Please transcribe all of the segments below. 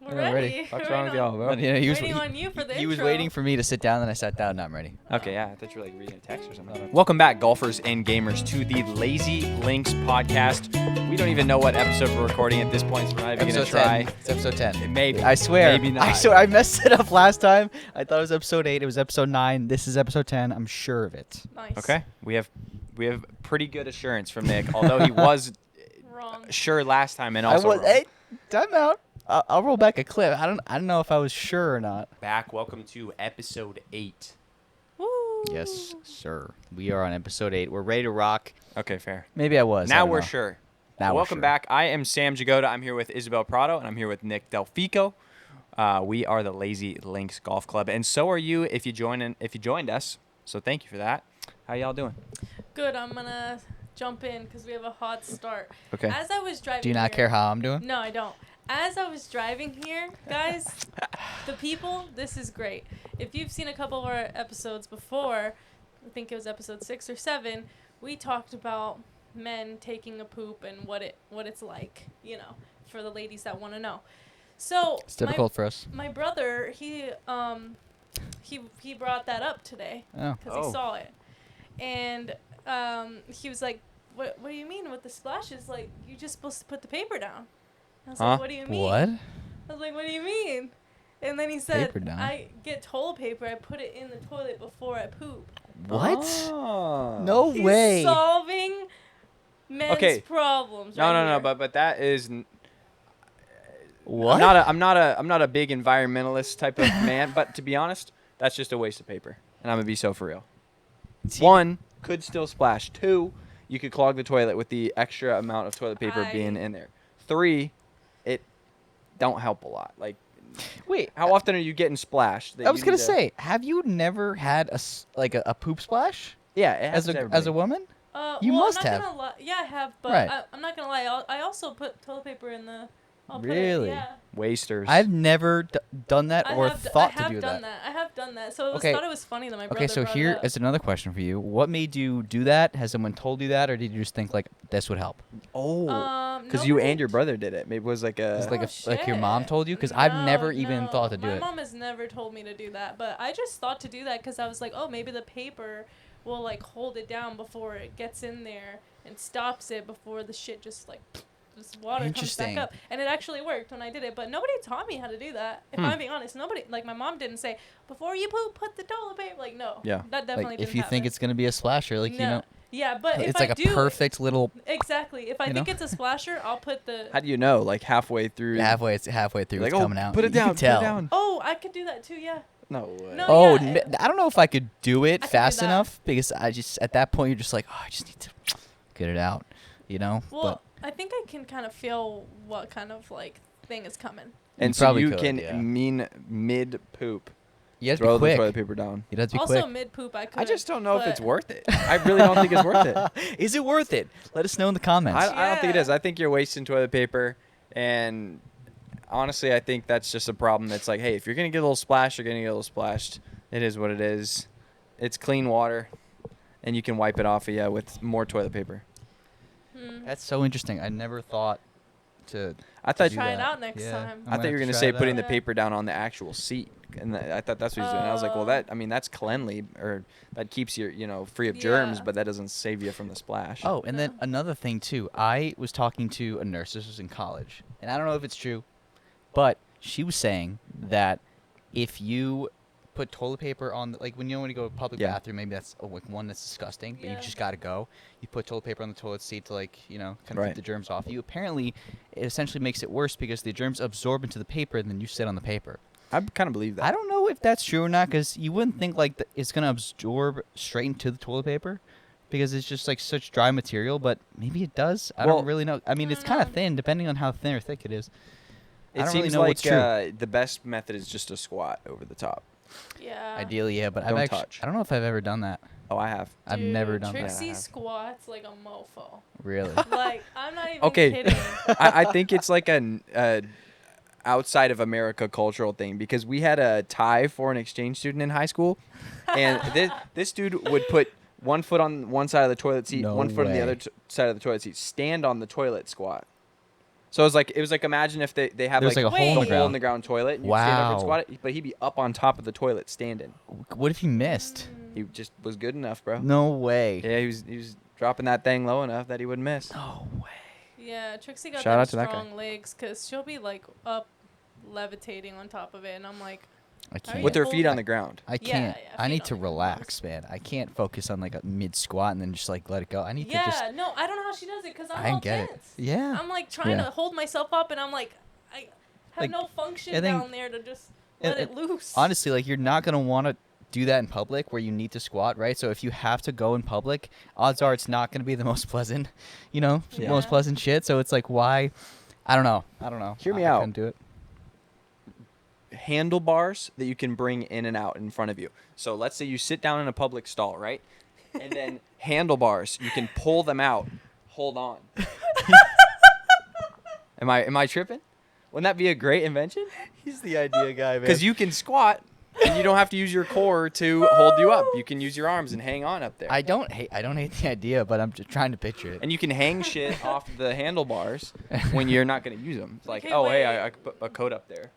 We're Yeah, ready. ready. What's We're wrong with y'all, bro? But, he was waiting on you for the he was intro. waiting for me to sit down, then I sat down. Now I'm ready. Okay, yeah, I thought you were like reading a text or something. Welcome back, golfers and gamers, to the Lazy Links podcast. We don't even know what episode we're recording at this point, so we're not even going to try. 10. It's episode 10. Maybe. I swear. Maybe not. I swear. I messed it up last time. I thought it was episode 8. It was episode 9. This is episode 10. I'm sure of it. Nice. Okay, we have pretty good assurance from Nick, although he was Wrong. sure last time and also wrong. Hey, time out. I'll roll back a clip. I don't know if I was sure or not. Back, welcome to episode 8. Woo. Yes, sir. We are on episode 8. We're ready to rock. Okay, fair. Maybe I was. I Now don't we're know. sure. Now we're welcome sure. back. I am Sam Jagoda. I'm here with Isabel Prado, and I'm here with Nick Delfico. We are the Lazy Links Golf Club, and so are you if you joined us. So thank you for that. How y'all doing? Good. I'm gonna jump in because we have a hot start. Okay. As I was driving. Do you not here, care how I'm doing? No, I don't. As I was driving here, guys, the people, this is great. If you've seen a couple of our episodes before, I think it was episode 6 or 7, we talked about men taking a poop and what it's like, for the ladies that want to know. So It's difficult for us. my brother, he brought that up today Oh. because he saw it, and he was like, "What do you mean with the splashes? Like, you're just supposed to put the paper down." I was Huh? like, "What do you mean?" What? I was like, "What do you mean?" And then he said, Paper down. "I get toilet paper. I put it in the toilet before I poop." What? Oh. No He's way. solving men's Okay. problems. No, right no, no. here. But that is. What? I'm not a big environmentalist type of man. But to be honest, that's just a waste of paper, and I'm gonna be so for real. See- 1, could still splash. 2, you could clog the toilet with the extra amount of toilet paper being in there. 3, it don't help a lot. Like, Wait. how often are you getting splashed? that I was you gonna need to- say, have you never had a poop splash yeah, it as happens to as a everybody. woman? You well, must I'm not have. Gonna lie. Yeah, I have, but Right. I'm not gonna lie. I also put toilet paper in the. I'll put Really? It, yeah. Wasters. I've never done that or thought to do I have done that. that. I have done that. So Okay. I thought it was funny that my brother Okay, so brought it here up. is another question for you. What made you do that? Has someone told you that, or did you just think like this would help? Oh. Because you nobody- and your brother did it. Maybe it was like a. It's like Oh, like your mom shit. told you? Because I've never even No, thought to do my it. mom has never told me to do that, but I just thought to do that because I was like, oh, maybe the paper will like hold it down before it gets in there and stops it before the shit just water comes Interesting. back up. And it actually worked when I did it, but nobody taught me how to do that. If I'm being honest, nobody, like my mom didn't say, before you poop, put the toilet paper. Like, no. Yeah. That definitely Like didn't if you think happen. it's gonna be a splasher, like No. you know, Yeah, but if it's I like a do, perfect little exactly. If I you think know? it's a splasher, I'll put the. How do you know? Like halfway through. halfway. It's halfway through. Like, It's oh, coming out. put it You down. can tell. Put it down. Oh, I could do that too. Yeah. No way. No. Oh, yeah. I don't know if I could do it I could do fast that. enough because I just at that point you're just like, oh, I just need to get it out, you know. Well, I think I can kind of feel what kind of like thing is coming. And You so probably you could, can yeah. mid poop you have to throw be the quick. toilet paper down. You have to be Also, quick. mid poop, I could. I just don't know if it's but- worth it. I really don't think it's worth it. Is it worth it? Let us know in the comments. I don't think it Yeah. is. I think you're wasting toilet paper, and honestly, I think that's just a problem. That's like, hey, if you're gonna get a little splash, you're gonna get a little splashed. It is what it is. It's clean water, and you can wipe it off of you with more toilet paper. That's so interesting. I never thought to. I thought do Try it that. out next Yeah, time. I'm I thought you were have gonna to say try putting that. the paper down on the actual seat, and I thought that's what he's doing. I was like, well, that's cleanly, or that keeps you, free of germs, Yeah. but that doesn't save you from the splash. Oh, and then another thing too. I was talking to a nurse. This was in college, and I don't know if it's true, but she was saying that if you put toilet paper on, like when you go to a public Yeah. bathroom, maybe that's like one that's disgusting, but you Yeah. just gotta go. You put toilet paper on the toilet seat to kind of Right. keep the germs off you. Apparently, it essentially makes it worse because the germs absorb into the paper and then you sit on the paper. I kind of believe that. I don't know if that's true or not because you wouldn't think like it's gonna absorb straight into the toilet paper because it's just like such dry material, but maybe it does. I Well- don't really know. I mean, I it's don't kind of know. thin depending on how thin or thick it is. I It don't seems really know like what's true. the best method is just to squat over the top. Yeah. Ideally, yeah, but Don't I've actually, touch. I don't know if I've ever done that. Oh, I have. I've never done Trixie that. I have. squats like a mofo. Really. Like, I'm not even Okay. kidding. I think it's like an outside of America cultural thing because we had a Thai foreign exchange student in high school, and this dude would put one foot on one side of the toilet seat, No one foot on the way. other side of the toilet seat, stand on the toilet squat. So it was like imagine if they have There was like like a hole in the Wait. hole in ground. the ground toilet and you stand over and Wow. squat it, but he'd be up on top of the toilet standing. What if he missed? He just was good enough, bro. No way. Yeah, he was dropping that thing low enough that he wouldn't miss. No way. Yeah, Trixie got Shout them out to that guy. strong legs because she'll be like up levitating on top of it, and I'm like, I How are can't. you With their hold feet it? on the ground. I Yeah, can't. yeah, I feet need on to the ground. relax, man. I can't focus on like a mid squat and then just like let it go. I need to yeah, just. no, I don't know how she does it because I'm I all get it. tense. Yeah. I'm like trying Yeah. to hold myself up, and I'm like, I have Like, no function I think- down there to just and- let it loose. Honestly, like you're not gonna want to do that in public where you need to squat, right? So if you have to go in public, odds are it's not gonna be the most pleasant, Yeah. most pleasant shit. So it's like, why? I don't know. Hear me I out. couldn't do it. Handlebars that you can bring in and out in front of you. So let's say you sit down in a public stall, right? And then handlebars, you can pull them out. Hold on. Am I tripping? Wouldn't that be a great invention? He's the idea guy, man. Because you can squat and you don't have to use your core to hold you up. You can use your arms and hang on up there. I don't hate the idea, but I'm just trying to picture it. And you can hang shit off the handlebars when you're not going to use them. It's like, Okay, oh, hey, wait. I could put a coat up there.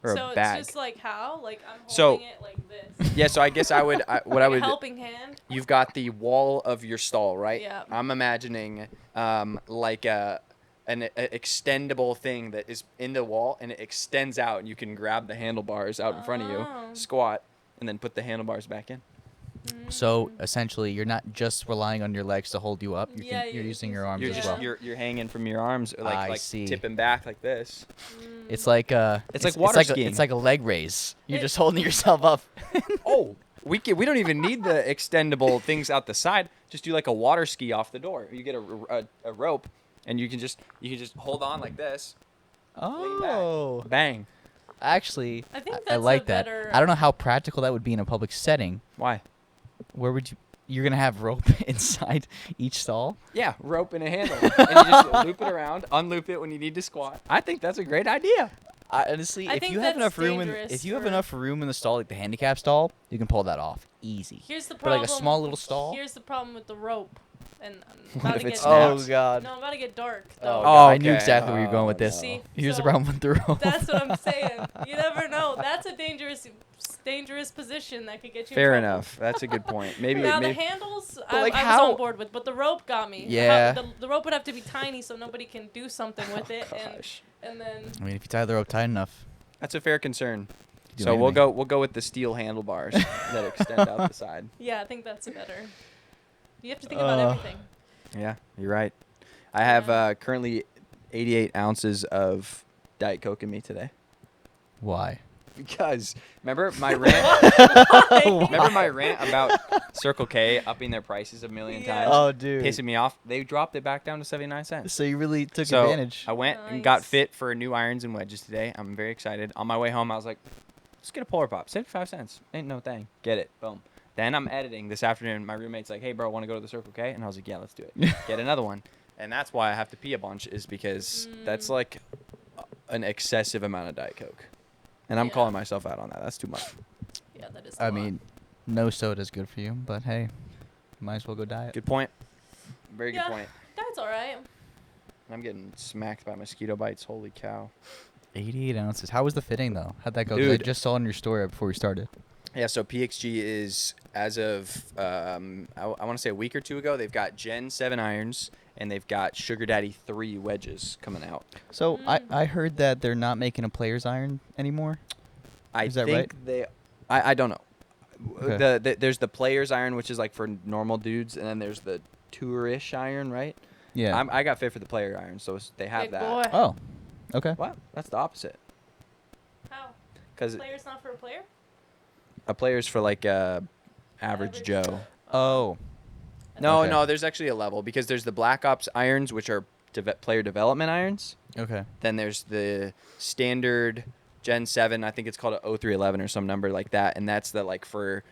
Or so a bag. it's just like how? Like I'm So- holding it like this. Yeah, so I guess what I Like a would... helping hand. You've got the wall of your stall, right? Yeah. I'm imagining like an extendable thing that is in the wall and it extends out and you can grab the handlebars out in front of you, Oh. squat, and then put the handlebars back in. So essentially, you're not just relying on your legs to hold you up. Yeah, You're you're using your using- arms You're as just well. you're hanging from your arms, like I like see. tipping back like this. It's like It's like water skiing. It's like a leg raise. You're It- just holding yourself up. Oh, we don't even need the extendable things out the side. Just do like a water ski off the door. You get a rope, and you can just hold on like this. Lean back. Oh, Bang. actually, I think I that's like a that. better- I don't know how practical that would be in a public setting. Why? Where would you? You're gonna have rope inside each stall. Yeah, rope and a handle, and you just loop it around, unloop it when you need to squat. I think that's a great idea. Honestly, I if think you have that's enough room dangerous if you have for- enough room in the stall, like the handicap stall, you can pull that off easy. Here's the But problem. like a small little stall. Here's the problem with the rope, and I'm What about if to it get snaps? God. No, I'm about to get dark Oh, though. God, I knew okay. exactly where you're going with Oh, this. no. See, Here's the so problem with the rope. That's what I'm saying. You never know. That's a dangerous position that could get you. Fair in trouble. enough. That's a good point. Maybe. Now maybe the handles, like, I was how- on board with, but the rope got me. Yeah. The rope would have to be tiny so nobody can do something with it, gosh. and then I mean, if you tie the rope tight enough. That's a fair concern. Do So we'll anything. go with the steel handlebars that extend out the side. yeah, I think that's a better. You have to think about everything. Yeah, you're right. I have Yeah. currently 88 ounces of Diet Coke in me today. Why? Because remember my rant? remember my rant about Circle K upping their prices a million Yeah. times, Oh, dude. pissing me off. They dropped it back down to 79 cents. So you really took So advantage. I went and got Nice. fit for new irons and wedges today. I'm very excited. On my way home, I was like, let's get a Polar Pop. 75 cents. Ain't no thing. Get it. Boom. Then I'm editing this afternoon. My roommate's like, hey, bro, want to go to the Circle K? And I was like, yeah, let's do it. Get another one. And that's why I have to pee a bunch is because that's like an excessive amount of Diet Coke. And I'm Yeah. calling myself out on that. That's too much. Yeah, that is. I mean, no soda's good for you, but hey, might as well go diet. Good point. Very good Yeah. point. that's all right. I'm getting smacked by mosquito bites. Holy cow. 88 ounces. How was the fitting though? How'd that go? 'Cause I Dude. just saw on your story right before we started. Yeah, so PXG is, as of, I want to say a week or two ago, they've got Gen 7 irons, and they've got Sugar Daddy 3 wedges coming out. So I heard that they're not making a player's iron anymore. I Is that think they, I don't know. Okay. There's the player's iron, which is like for normal dudes, and then there's the tour-ish iron, right? Yeah. I got fit for the player iron, so they have Big that. boy. Oh. Okay. What? That's the opposite. How? Because Player's not for a player? a player's for like average Average Joe. Oh. No, Okay. no, there's actually a level because there's the Black Ops irons, which are player development irons. Okay. Then there's the standard Gen 7. I think it's called a 0311 or some number like that. And that's the like for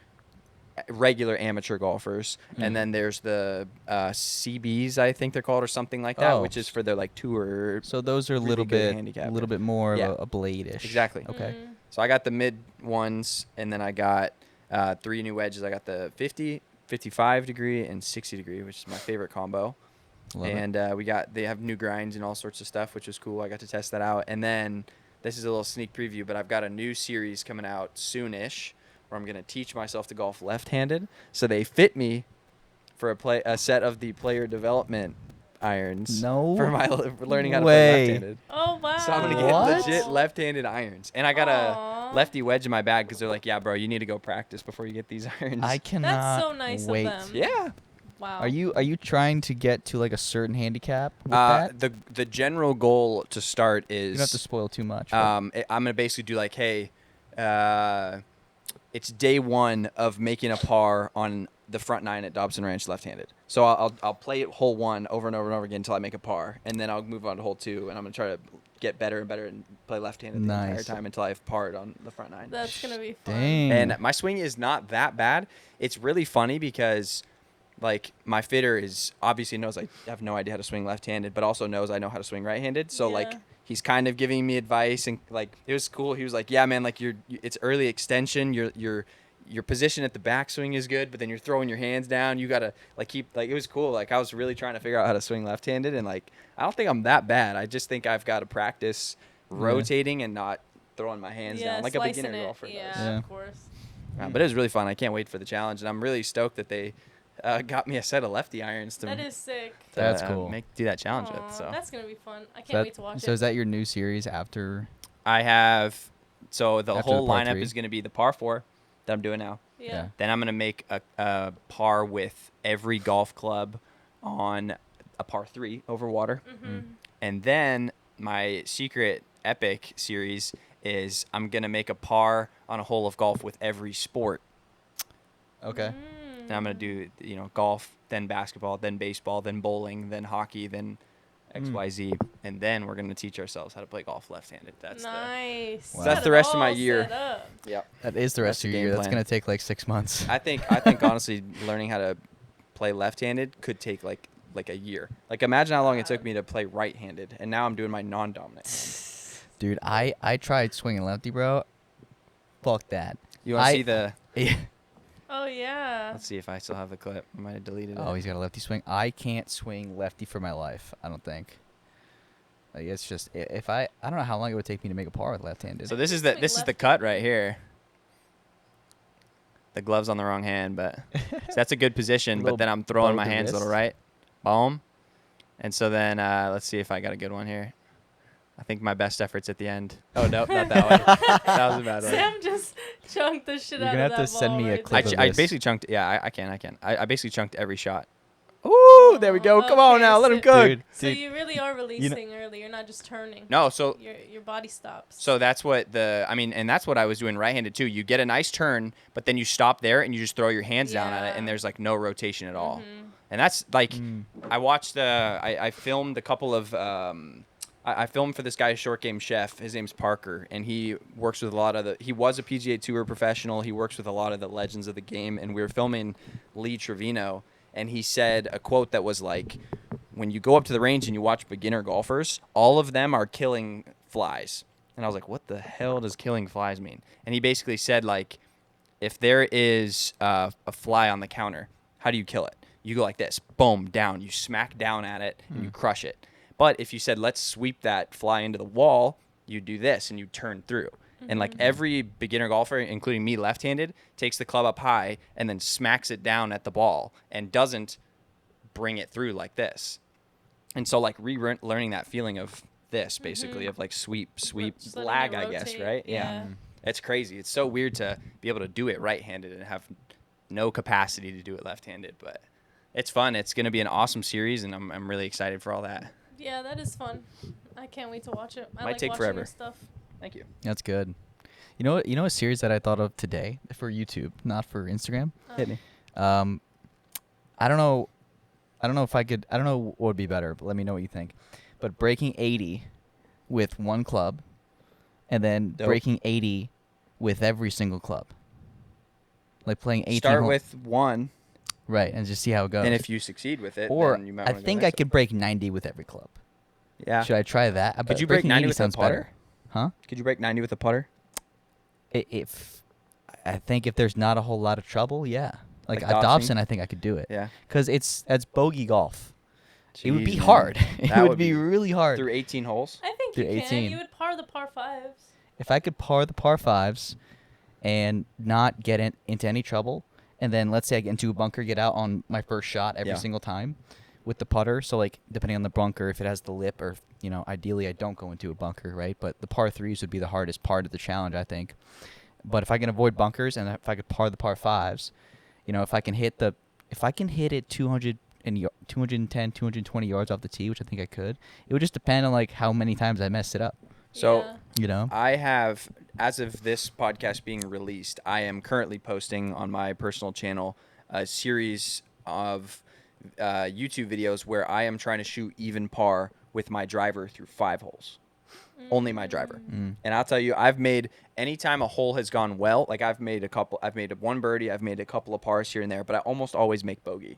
regular amateur golfers. And then there's the CBs, I think they're called, or something like that, Oh. which is for the like tour. So those are a Really little good bit, handicapper. a little bit more Yeah. of a blade-ish. Exactly. Okay. Mm. So I got the mid ones, and then I got 3 new wedges. I got the 50, 55 degree, and 60 degree, which is my favorite combo. Love it. and they have new grinds and all sorts of stuff, which was cool. I got to test that out. And then this is a little sneak preview, but I've got a new series coming out soonish where I'm going to teach myself to golf left-handed. So they fit me for a set of the player development irons No for my learning how to way. play left-handed. Oh wow. So I'm going to get What? legit left-handed irons. And I got Aw. a lefty wedge in my bag because they're like, yeah, bro, you need to go practice before you get these irons. I cannot so nice of wait. them. Yeah. Wow. Are you trying to get to like a certain handicap with that? The general goal to start You is don't have to spoil too much. but- I'm gonna basically do like, hey, it's day one of making a par on the front nine at Dobson Ranch left-handed. So I'll play it hole one over and over and over again until I make a par, and then I'll move on to hole two, and I'm gonna try to get better and better and play left-handed the entire Nice. time until I've parred on the front nine. That's gonna be fun. Dang. And my swing is not that bad. It's really funny because, like, my fitter is obviously knows I have no idea how to swing left-handed, but also knows I know how to swing right-handed. So like, Yeah. he's kind of giving me advice, and like, it was cool. He was like, "Yeah, man, like it's early extension. Your position at the backswing is good, but then you're throwing your hands down. You gotta like keep like." It was cool. Like, I was really trying to figure out how to swing left-handed, and like, I don't think I'm that bad. I just think I've got to practice rotating and not throwing my hands Yeah, down like a slicing beginner it. golfer does. Yeah, Yeah. of course. But it was really fun. I can't wait for the challenge, and I'm really stoked that they got me a set of lefty irons to, That is sick. to, That's cool. do that challenge Aw, with. So that's gonna be fun. I can't So wait to watch so it. is that your new series after? I have the After whole the par lineup three? is going to be the par 4 that I'm doing now. yeah. Then I'm going to make a par with every golf club on a par 3 over water. Mm-hmm. And then my secret epic series is I'm going to make a par on a hole of golf with every sport. Okay. And I'm going to do, golf, then basketball, then baseball, then bowling, then hockey, then XYZ. And then we're going to teach ourselves how to play golf left-handed. That's nice. Wow. You That's got the it rest of my all year. set up. Yep. That is the That's rest the of your game year. That's plan. gonna take like 6 months. I think honestly learning how to play left-handed could take like a year. Like, imagine how long it took me to play right-handed, and now I'm doing my non-dominant hand. Dude, I tried swinging lefty, bro. Fuck that. You want to I- see the? Oh yeah. Let's see if I still have the clip. I might have deleted Oh, it. he's got a lefty swing. I can't swing lefty for my life. I don't think. Like, it's just if I don't know how long it would take me to make a par with left-handed. So this is Swing the lefty. cut right here. The glove's on the wrong hand, but so that's a good position. Little But then I'm throwing bow my to hands a little wrist. right, boom, and so then let's see if I got a good one here. I think my best effort's at the end. Oh no, not that one. That was a bad one. Sam just chunked the shit You're out gonna of have that to send ball me a right clip there. of I this. basically chunked. Yeah, I can. I basically chunked every shot. Ooh, there we go. Come on Okay, now, let him so- cook. Dude, So you really are releasing early. You're not just turning. No, so Your body stops. So that's what and that's what I was doing right-handed too. You get a nice turn, but then you stop there and you just throw your hands down at it, and Yeah. there's like no rotation at all. Mhm. And that's like, Mm. I watched I filmed a couple of I filmed for this guy, Short Game Chef. His name's Parker, and he works with a lot of he was a PGA Tour professional. He works with a lot of the legends of the game, and we were filming Lee Trevino, and he said a quote that was like, when you go up to the range and you watch beginner golfers, all of them are killing flies. And I was like, what the hell does killing flies mean? And he basically said, like, if there is a fly on the counter, how do you kill it? You go like this, boom, down. You smack down at it, and you crush it. But if you said, let's sweep that fly into the wall, you do this, and you turn through. And like every beginner golfer, including me left-handed, takes the club up high and then smacks it down at the ball and doesn't bring it through like this. And so like relearning that feeling of this, basically, of like sweep, Just letting lag, it I guess, rotate, right? yeah. It's crazy. It's so weird to be able to do it right-handed and have no capacity to do it left-handed, but it's fun. It's going to be an awesome series, and I'm really excited for all that. Yeah, that is fun. I can't wait to watch it. I Might like take watching forever. this stuff. Thank you. That's good. You know a series that I thought of today for YouTube, not for Instagram. Hit me. I don't know if I could. I don't know what would be better, but let me know what you think. But breaking 80 with one club, and then Dope. breaking 80 with every single club. Like playing 18 Start hole- with one, right, and just see how it goes. and if you succeed with it, or then you might I wanna go think next I could break 90 with every club. one. Yeah. Should I try that? Could you break Breaking 90 80 with a sounds putter? better. Huh? Could you break 90 with a putter? If I think if there's not a whole lot of trouble, yeah. Like Like at Dobson? Dobson, I think I could do it. Yeah. Because that's bogey golf, It would be Jeez, man. hard. It That would be really hard. Through 18 holes. I think Through you can. 18. You would par the par fives. If I could par the par fives and not get into any trouble, and then let's say I get into a bunker, get out on my first shot every Yeah. single time with the putter. So like depending on the bunker, if it has the lip, or ideally I don't go into a bunker, right? But the par threes would be the hardest part of the challenge, I think. But if I can avoid bunkers and if I could par the par fives, if I can hit it 210, 220 yards off the tee, which I think I could, it would just depend on like how many times I messed it up. So Yeah. I have, as of this podcast being released, I am currently posting on my personal channel a series of YouTube videos where I am trying to shoot even par with my driver through 5 holes. Only my driver. Mm. And I'll tell you, I've made, anytime a hole has gone well, like I've made one birdie, I've made a couple of pars here and there, but I almost always make bogey.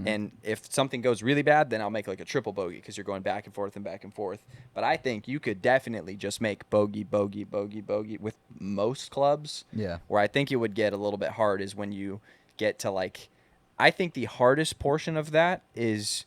And if something goes really bad, then I'll make like a triple bogey because you're going back and forth and back and forth. But I think you could definitely just make bogey, bogey, bogey, bogey with most clubs. Yeah. Where I think it would get a little bit hard is when you get to like, I think the hardest portion of that is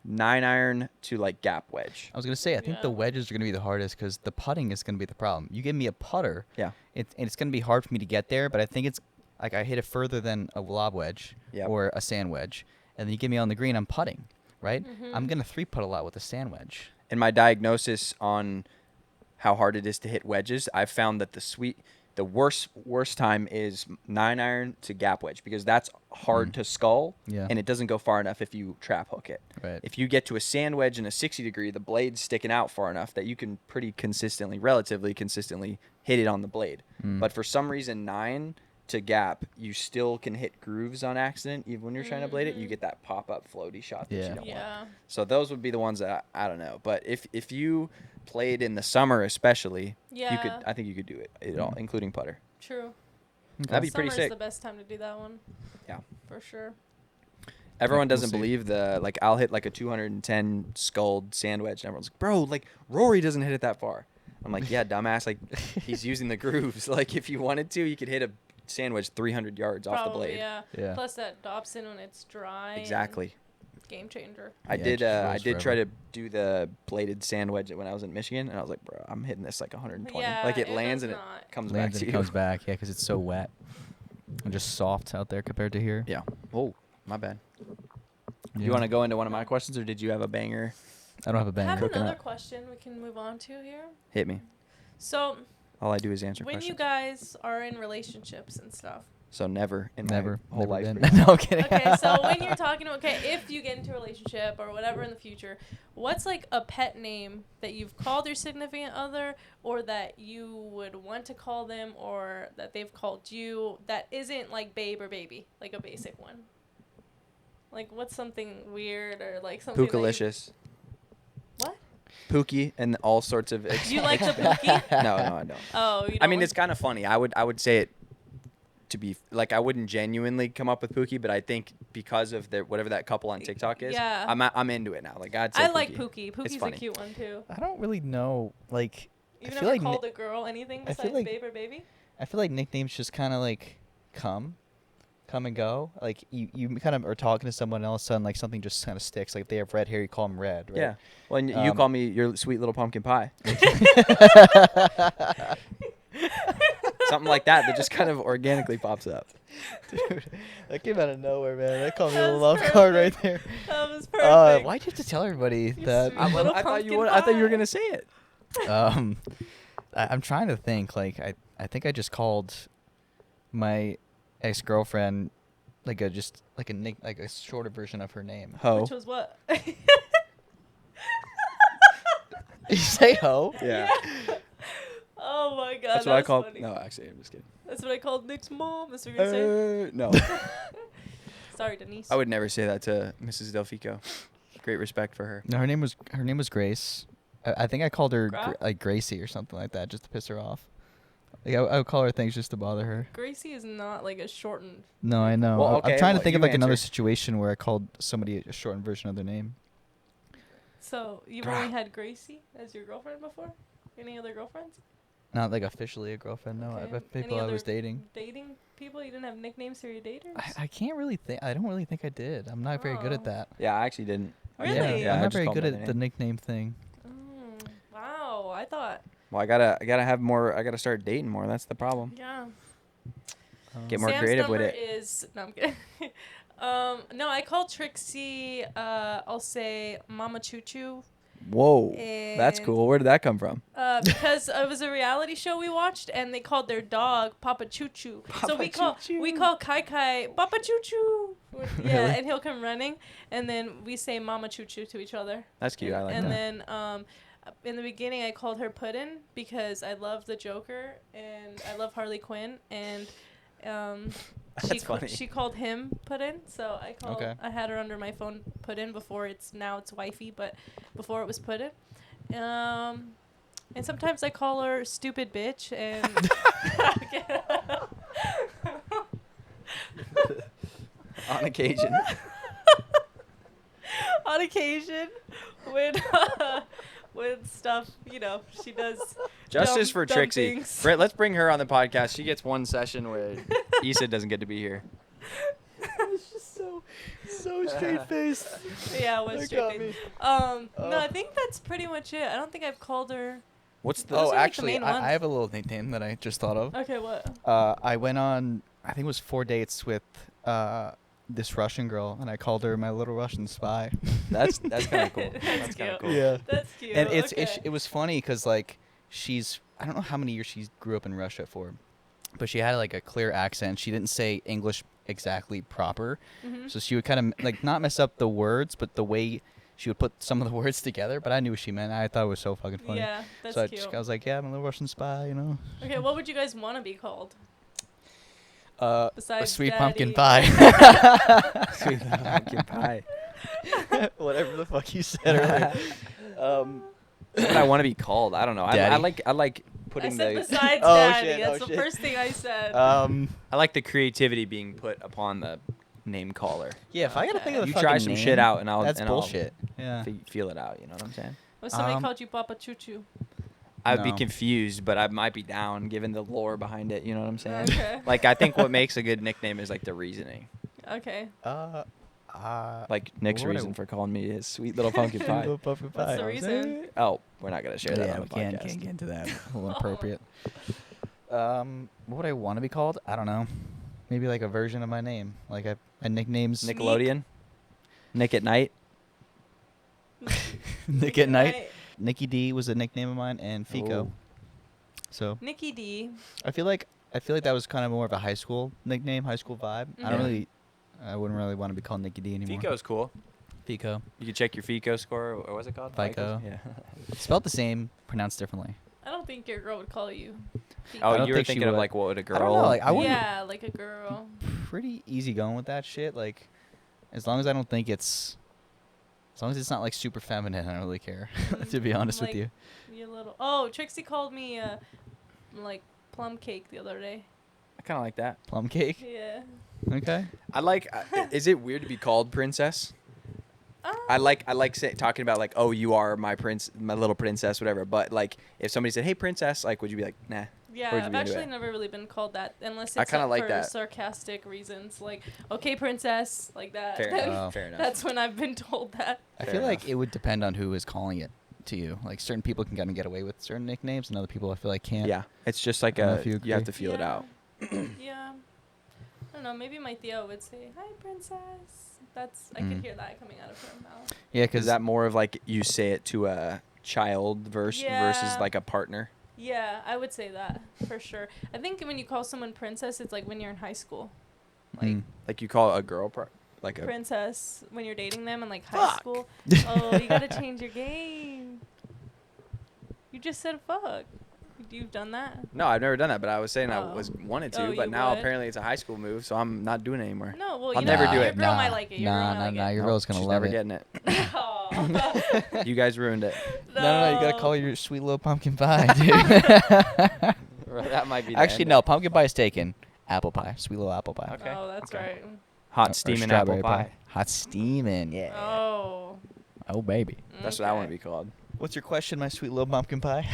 9-iron to like gap wedge. I was gonna say, I think the Yeah. wedges are gonna be the hardest because the putting is gonna be the problem. You give me a putter, Yeah. it's gonna be hard for me to get there. But I think it's like I hit it further than a lob wedge Yep. or a sand wedge, and then you get me on the green, I'm putting, right? Mm-hmm. I'm gonna 3-putt a lot with a sand wedge. In my diagnosis on how hard it is to hit wedges, I've found that the worst time is 9-iron to gap wedge because that's hard to scull, Yeah. and it doesn't go far enough if you trap hook it. Right. If you get to a sand wedge in a 60-degree, the blade's sticking out far enough that you can relatively consistently hit it on the blade. But for some reason, 9 to gap, you still can hit grooves on accident even when you're trying to blade it. You get that pop-up floaty shot that Yeah. you don't want. Yeah. So those would be the ones that I don't know. But if you played in the summer especially, Yeah. I think you could do it all, including putter. True. That'd be pretty Summer's sick. the best time to do that one. Yeah. For sure. Everyone we'll doesn't see. believe I'll hit like a 210 sculled sand wedge, and everyone's like, bro, like Rory doesn't hit it that far. I'm like, yeah, dumbass. Like he's using the grooves. Like if you wanted to, you could hit a sand wedge 300 yards off the Probably, blade. yeah. Yeah. Plus that Dobson when it's dry. and Exactly. Game changer. I Yeah, it did. just I rolls did try forever. to do the bladed sand wedge when I was in Michigan, and I was like, bro, I'm hitting this like 120. Yeah, like it it lands does and not. it comes Lands back and to it you. comes back, yeah, because it's so wet and just soft out there compared to here. Yeah. Oh, my bad. Yeah. You want to go into one of my questions, or did you have a banger? I don't have a I banger. have Cooking another up. question we can move on to here. Hit me. So, All I do is answer when questions. you guys are in relationships and stuff. So never in Never. my whole never life. been. No, I'm kidding. Okay, so when you're talking about, if you get into a relationship or whatever in the future, what's like a pet name that you've called your significant other or that you would want to call them or that they've called you that isn't like babe or baby, like a basic one? Like what's something weird or like something that you- Pookalicious. What? Pookie and all sorts of. You like the Pookie? No, I don't. Oh, you don't I mean, like- it's kind of funny. I would say it to be like I wouldn't genuinely come up with Pookie, but I think because of whatever that couple on TikTok is, Yeah. I'm into it now. Like I'd say I like Pookie. It's Pookie's a funny. cute one too. I don't really know. Like, You've I never feel like called a girl anything I feel besides like- babe or baby? I feel like nicknames just kind of like come and go. Like you kind of are talking to someone else and like something just kind of sticks. Like if they have red hair, you call them red. Right? Yeah. Well, and you Um, call me your sweet little pumpkin pie. Something like that just kind of organically pops up. Dude, that came out of nowhere, man. That called me That a was love card right there. That was perfect. Why'd you have to tell everybody You that? sweet little I thought you pumpkin were pie. gonna say it. I'm trying to think. Like I think I just called my ex-girlfriend like a shorter version of her name. Ho. Which was what? You say ho? Yeah. Oh my god. That's what I that's call. funny. No, actually, I'm just kidding. That's what I called Nick's mom. That's what you're gonna say. No. Sorry, Denise. I would never say that to Mrs. Delfico. Great respect for her. No, her name was Grace. I think I called her Gra- like Gracie or something like that just to piss her off. Like I would call her things just to bother her. Gracie is not like a shortened. No, I know. Well, I'm okay, trying to well, think of you like another answer. situation where I called somebody a shortened version of their name. So you've only had Gracie as your girlfriend before? Any other girlfriends? Not like officially a girlfriend. No, Okay. I've had Any people I was other dating. Dating people? You didn't have nicknames for your daters? I can't really think. I don't really think I did. I'm not very good Oh. at that. Yeah, I actually didn't. Really? Yeah, I'm I not just very call good them by at their the name. nickname thing. Wow, I thought. Well, I gotta have more. I gotta start dating more. That's the problem. Yeah. Get more Sam's creative with number it. is no, I'm kidding. No, I call Trixie. I'll say Mama Choo Choo. Whoa, that's And, cool. Where did that come from? Because it was a reality show we watched, and they called their dog Papa Choo Choo. So Papa we Choo call Kai Kai Papa Choo Choo. Yeah, Really? and he'll come running, and then we say Mama Choo Choo to each other. That's cute. I like and that. then in the beginning, I called her Puddin' because I love the Joker and I love Harley Quinn, and That's funny. she called him Puddin', so Okay. I had her under my phone Puddin' before it's wifey, but before it was Puddin'. And sometimes I call her stupid bitch and On occasion. on occasion when stuff, she does Justice for dumb Trixie. things. Brett, let's bring her on the podcast. She gets one session where Issa doesn't get to be here. It's just so straight faced. Yeah, it was That straight got face. me. No, I think that's pretty much it. I don't think I've called her. What's the? Those Oh, are, like, the actually, main ones. I have a little nickname that I just thought of. Okay, what? I went on, I think it was 4 dates with this Russian girl, and I called her my little Russian spy. That's kind of cool. That's That's kind cute. of cool. Yeah. That's cute. And okay. it was funny because, like, I don't know how many years she grew up in Russia for, but she had, like, a clear accent. She didn't say English exactly proper. Mhm. So she would kind of, like, not mess up the words, but the way she would put some of the words together. But I knew what she meant. I thought it was so fucking funny. Yeah, that's So cute. I was like, yeah, I'm a little Russian spy, you know? Okay, what would you guys want to be called? A Besides sweet Daddy. pumpkin pie. Sweet pumpkin pie. Whatever the fuck you said earlier. What I want to be called? I don't know. I Daddy? like I putting said the besides Oh, Daddy. shit, That's oh, the shit. first thing I said. I like the creativity being put upon the name caller. Yeah, if I gotta think of the You fucking try some name, shit out and I'll that's and bullshit. Yeah. I'll feel it out. You know what I'm saying? What if somebody um, called you Papa Choo Choo? I'd be No. confused, but I might be down given the lore behind it. You know what I'm saying? Okay. Like I think what makes a good nickname is like the reasoning. Okay. Like Nick's What would I- reason for calling me his sweet little pumpkin pie. Little pumpkin What's pie. the reason? Oh, we're not gonna share that Yeah, on we the can't podcast. get into that. A little inappropriate. What would I want to be called? I don't know. Maybe like a version of my name. Like my nickname's Nickelodeon. Nick at night. Nick at Night. Nikki D was a nickname of mine, and Fico. Ooh. So Nikki D. I feel like that was kind of more of a high school nickname, high school vibe. Mhm. I wouldn't really want to be called Nikki D anymore. Fico's cool. Fico. You can check your FICO score, or what's it called? FICO. Yeah. Spelled the same, pronounced differently. I don't think your girl would call you. Oh, I don't you were think she thinking of would. like what would a girl? I don't know. Like I wouldn't. Yeah, like a girl. Pretty easy going with that shit. Like, as long as I don't think it's, as long as it's not like super feminine, I don't really care. To be honest Like, with you. You little. Oh, Trixie called me like plum cake the other day. I kind of like that. Plum cake. Yeah. Okay. I like. Is it weird to be called princess? I like talking about like, oh, you are my little princess, whatever. But like, if somebody said, hey, princess, like, would you be like, nah? Yeah, Or would you I've be into actually it? never really been called that unless I it's kinda like for that. sarcastic reasons, like "Okay, princess," like that. Fair Then enough. Fair enough. That's when I've been told that. I Fair feel like enough. it would depend on who is calling it to you. Like certain people can kind of get away with certain nicknames, and other people I feel like can't. Yeah, it's just like I don't know a if you you have agree. to feel it out. Yeah. I don't know. Maybe my Theo would say, "Hi, princess." I could hear that coming out of her mouth. Yeah, Is because that more of like you say it to a child versus Yeah. like a partner? Yeah, I would say that for sure. I think when you call someone princess, it's like when you're in high school, like Like you call a girl like a princess when you're dating them in like high Fuck. school. Oh, you gotta change your game. You just said fuck. You've done that? No, I've never done that, but I was saying I Oh. was wanted to, Oh, but you now would? apparently it's a high school move, so I'm not doing it anymore. No, well, I'll you never know, do your it. girl might like it. Your girl Nah, might nah, like nah. it. Your Nope, girl's gonna she's love never it. getting it. Aw. You guys ruined it. No, you gotta call your sweet little pumpkin pie, dude. That might be. The Actually, end. no. Pumpkin pie is taken. Apple pie, sweet little apple pie. Okay. Oh, that's okay. right. Hot Or steaming apple strawberry pie. Hot steaming, yeah. Oh. Oh, baby. That's what I want to be called. What's your question, my sweet little pumpkin pie?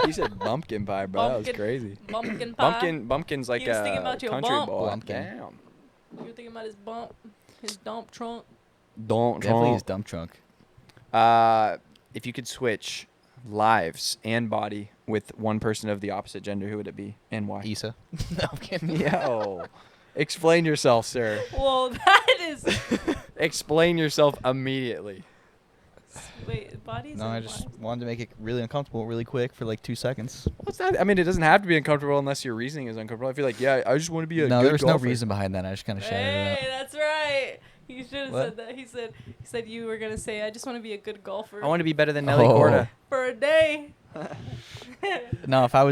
You said bumpkin pie, bro. That was Bumpkin- crazy. Bumpkin pie. Bumpkin's like He was thinking a about your country bump. boy. Bumpkin. Damn. You were thinking about his dump trunk. Definitely his dump trunk. If you could switch lives and body with one person of the opposite gender, who would it be and why? Issa. No, I'm kidding. Yo, explain yourself, sir. Well, that is. Explain yourself immediately. Wait, bodies. No, and I just why? wanted to make it really uncomfortable really quick for like 2 seconds. What's that? I mean, it doesn't have to be uncomfortable unless your reasoning is uncomfortable. I feel like, yeah, I just want to be a No, good there was golfer. no reason behind that. I just kind of shouted it Hey, that's right. You should have What? said that. He said you were gonna say, I just want to be a good golfer I want to be better than Nelly Oh. Corda. for a day. out. No, if I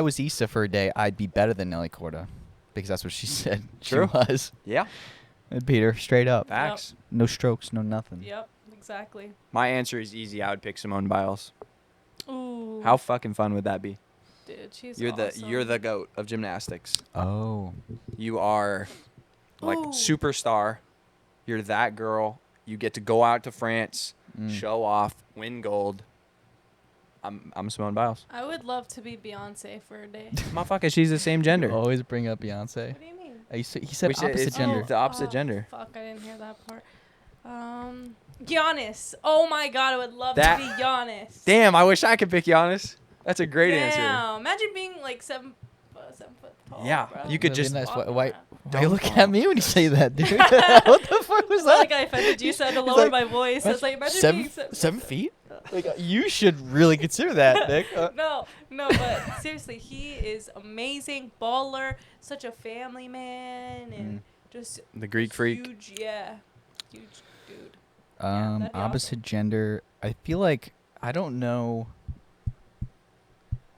was Issa for a day, I'd be better than Nelly Corda, because that's what she said. True. She was. Yeah, I'd beat her straight up. facts. No strokes, no nothing. Yep, exactly. My answer is easy. I would pick Simone Biles. Ooh. How fucking fun would that be? Dude, she's You're awesome. the goat of gymnastics. Oh. You are like Ooh. superstar. You're that girl. You get to go out to France, Mm. show off, win gold. I'm Simone Biles. I would love to be Beyonce for a day. Motherfucker, she's the same gender. Always bring up Beyonce. What do you mean? He said We said opposite it's gender. the opposite gender. Fuck, I didn't hear that part. Giannis. Oh my god, I would love That- to be Giannis. Damn, I wish I could pick Giannis. That's a great answer. Damn. Imagine being like 7 foot tall. Yeah, bro. you could That'd be just nice. walk Why around. are you looking Dunk at me when you say that, dude? What the fuck was It's not that? like I offended you, so I had to He's lower like, my voice. I was like, imagine being 7 feet? Like, you should really consider that, Nick. No, but seriously, he is amazing, baller, such a family man, and just The Greek freak. huge, huge dude. Yeah, that'd be Opposite gender. I feel like I don't know.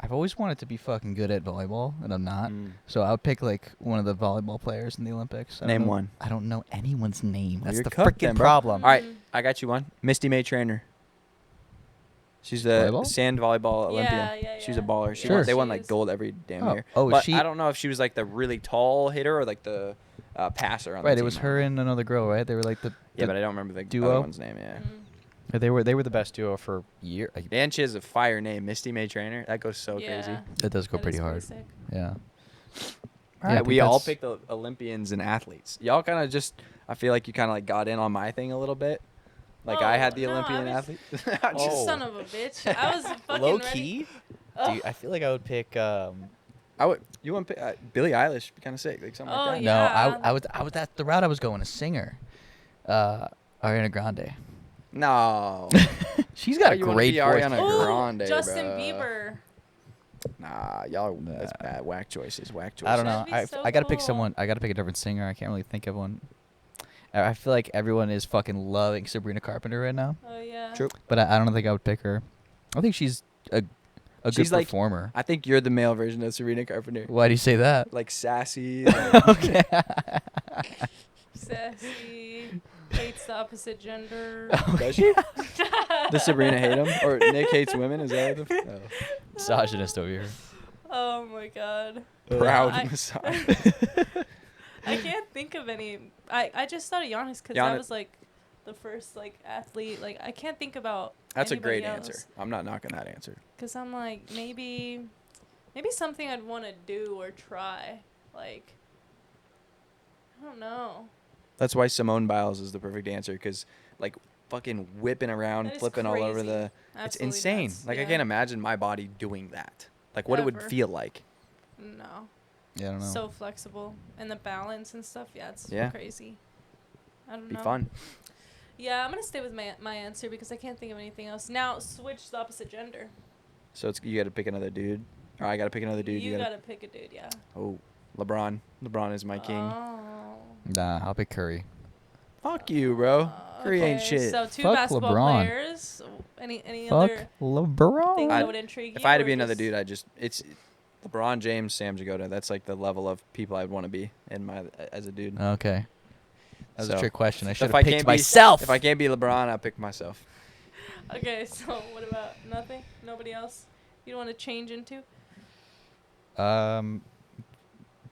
I've always wanted to be fucking good at volleyball, and I'm not. Mm. So I would pick like one of the volleyball players in the Olympics. I don't Name know- one. I don't know anyone's name. Well, That's you're the cooked then, freaking bro. problem. All right, Mm. I got you one. Misty May Trainer. She's the Volleyball? sand volleyball Olympian. Yeah. She's a baller. Sure. They won She like is. gold every damn Oh. year. Oh, but she- I don't know if she was like the really tall hitter or like the passer on the Right, it team. was her and another girl, right? They were like the Yeah, but I don't remember the duo? other one's name. Yeah. Mm. they were the best duo for year. Like, And she has a fire name, Misty May Trainer. That goes so Yeah. crazy. that does go That pretty is hard. sick. Yeah. Yeah, I think we all that's- picked the Olympians and athletes. Y'all kind of just, I feel like you kind of like got in on my thing a little bit. Like I had Oh, the no, Olympian I was- athlete. You Oh. son of a bitch. I was fucking Low ready. key. Ugh. Dude, I feel like I would pick. You want to pick Billie Eilish? Kind of sick, like something Oh, like that. No, Yeah. I was that's the route I was going. A singer, Ariana Grande. No. She's got Why a you wanna great be voice. Ariana Ooh, Grande, Justin bruh. Bieber. Nah, y'all. That's bad. Whack choices. Whack choices. I don't know. That'd be so I gotta pick cool. someone. I gotta pick a different singer. I can't really think of one. I feel like everyone is fucking loving Sabrina Carpenter right now, Oh yeah. True. but I don't think I would pick her. I think she's a She's good like- performer. I think you're the male version of Sabrina Carpenter. Why do you say that? Like sassy. like- Okay. Sassy. Hates the opposite gender. Does she? Does Sabrina hate him? Or Nick hates women? Is that what the Misogynist over here. Oh my god. proud I- massage? I can't think of any. I just thought of Giannis because Giannis- that was like the first like athlete. Like I can't think about. That's a anybody great else. answer. I'm not knocking that answer. Cause I'm like maybe something I'd want to do or try. Like I don't know. That's why Simone Biles is the perfect answer because, like, fucking whipping around, That is flipping all over crazy. the. It's Absolutely insane. nuts. Like, I Yeah. can't imagine my body doing that. Like, what it would Ever. feel like. No. Yeah, I don't know. So flexible and the balance and stuff. Yeah, it's Yeah. crazy. I don't Be know. fun. Yeah, I'm gonna stay with my answer because I can't think of anything else. Now switch the opposite gender. So it's you got to pick another dude. Or I got to pick another dude. You gotta pick a dude. Yeah. Oh, LeBron. LeBron is my king. Oh. Nah, I'll pick Curry. Fuck you, bro. Curry ain't Okay, shit. So two Fuck basketball LeBron. players. Any Fuck other LeBron. thing I'd- that would intrigue you? If I had to or be another just- dude, it's LeBron James, Sam Jagoda. That's like the level of people I'd want to be in my as a dude. Okay. That was So, a trick question. I if should I have can't picked be- myself. If I can't be LeBron, I'll pick myself. Okay, so what about nothing? Nobody else? You don't want to change into?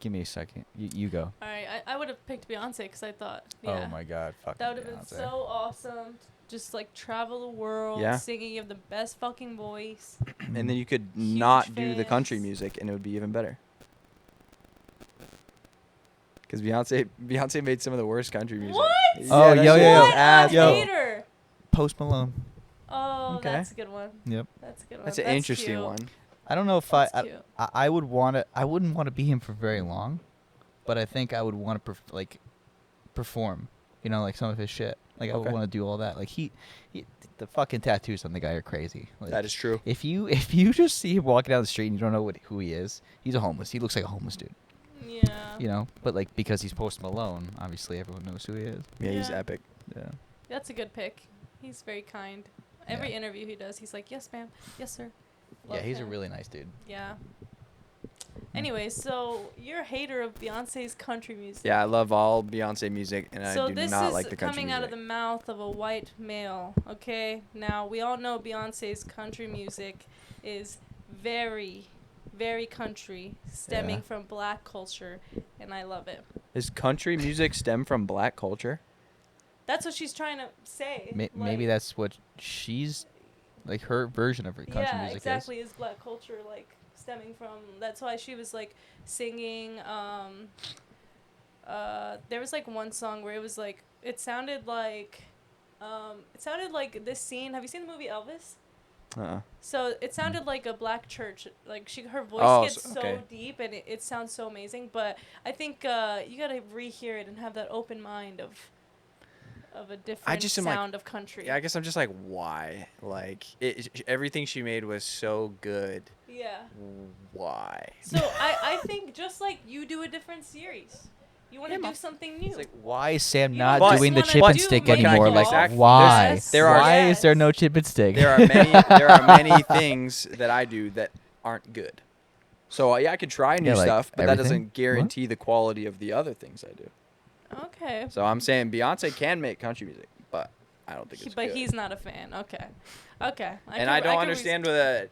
Give me a second. You go. All right, I would have picked Beyonce because I thought, yeah, Oh my God. Fucking that would have been so awesome. Just like travel the world, Yeah. singing. You have the best fucking voice. And then you could Huge not do the country fans. music, and it would be even better. Because Beyonce made some of the worst country music. What? Oh, that yo, shit yo, was What ass, a bro. hater. Post Malone. Oh, Okay. that's a good one. Yep. That's a good one. That's an interesting cute. one. I don't know if That's I cute. I would want to. I wouldn't want to be him for very long, but I think I would want to perform. You know, like some of his shit. Like I would Okay. want to do all that. Like he, the fucking tattoos on the guy are crazy. Like, That is true. If you just see him walking down the street and you don't know who he is, he's a homeless. He looks like a homeless dude. Yeah. You know, but like because he's Post Malone, obviously everyone knows who he is. Yeah, he's Yeah. epic. Yeah. That's a good pick. He's very kind. Every Yeah. interview he does, he's like, "Yes, ma'am. Yes, sir." Yeah, Love he's a him. really nice dude. Yeah. Anyway, so you're a hater of Beyonce's country music. Yeah, I love all Beyonce music, and So I do this not is like the country coming music. out of the mouth of a white male. Okay. Now we all know Beyonce's country music is very, very country, stemming Yeah. from black culture, and I love it. Does country music stem from black culture? That's what she's trying to say. Maybe like- that's what she's like her version of her country yeah, music exactly. Is black culture like stemming from? That's why she was like singing. There was like one song where it was like it sounded like this scene. Have you seen the movie Elvis? So it sounded like a black church. Like her voice Oh, gets so- okay. so deep and it sounds so amazing. But I think you gotta rehear it and have that open mind of a different just am like- sound of country. Yeah, I guess I'm just like, why? Like, everything she made was so good. Yeah. Why? So I think just like you do a different series. You want to Yeah, do something new. is. It's like why is Sam You not don't just doing the wanna chip and do stick Michael anymore? Like Exactly. why? Yes, There are- Why is there yes. no chip and stick? There are many things that I do that aren't good. So yeah, I could try new Yeah, like stuff, but that everything? doesn't guarantee the quality of the other things I do. Okay. So I'm saying Beyonce can make country music, but I don't think it's But good. he's not a fan. Okay. Okay. And I don't understand the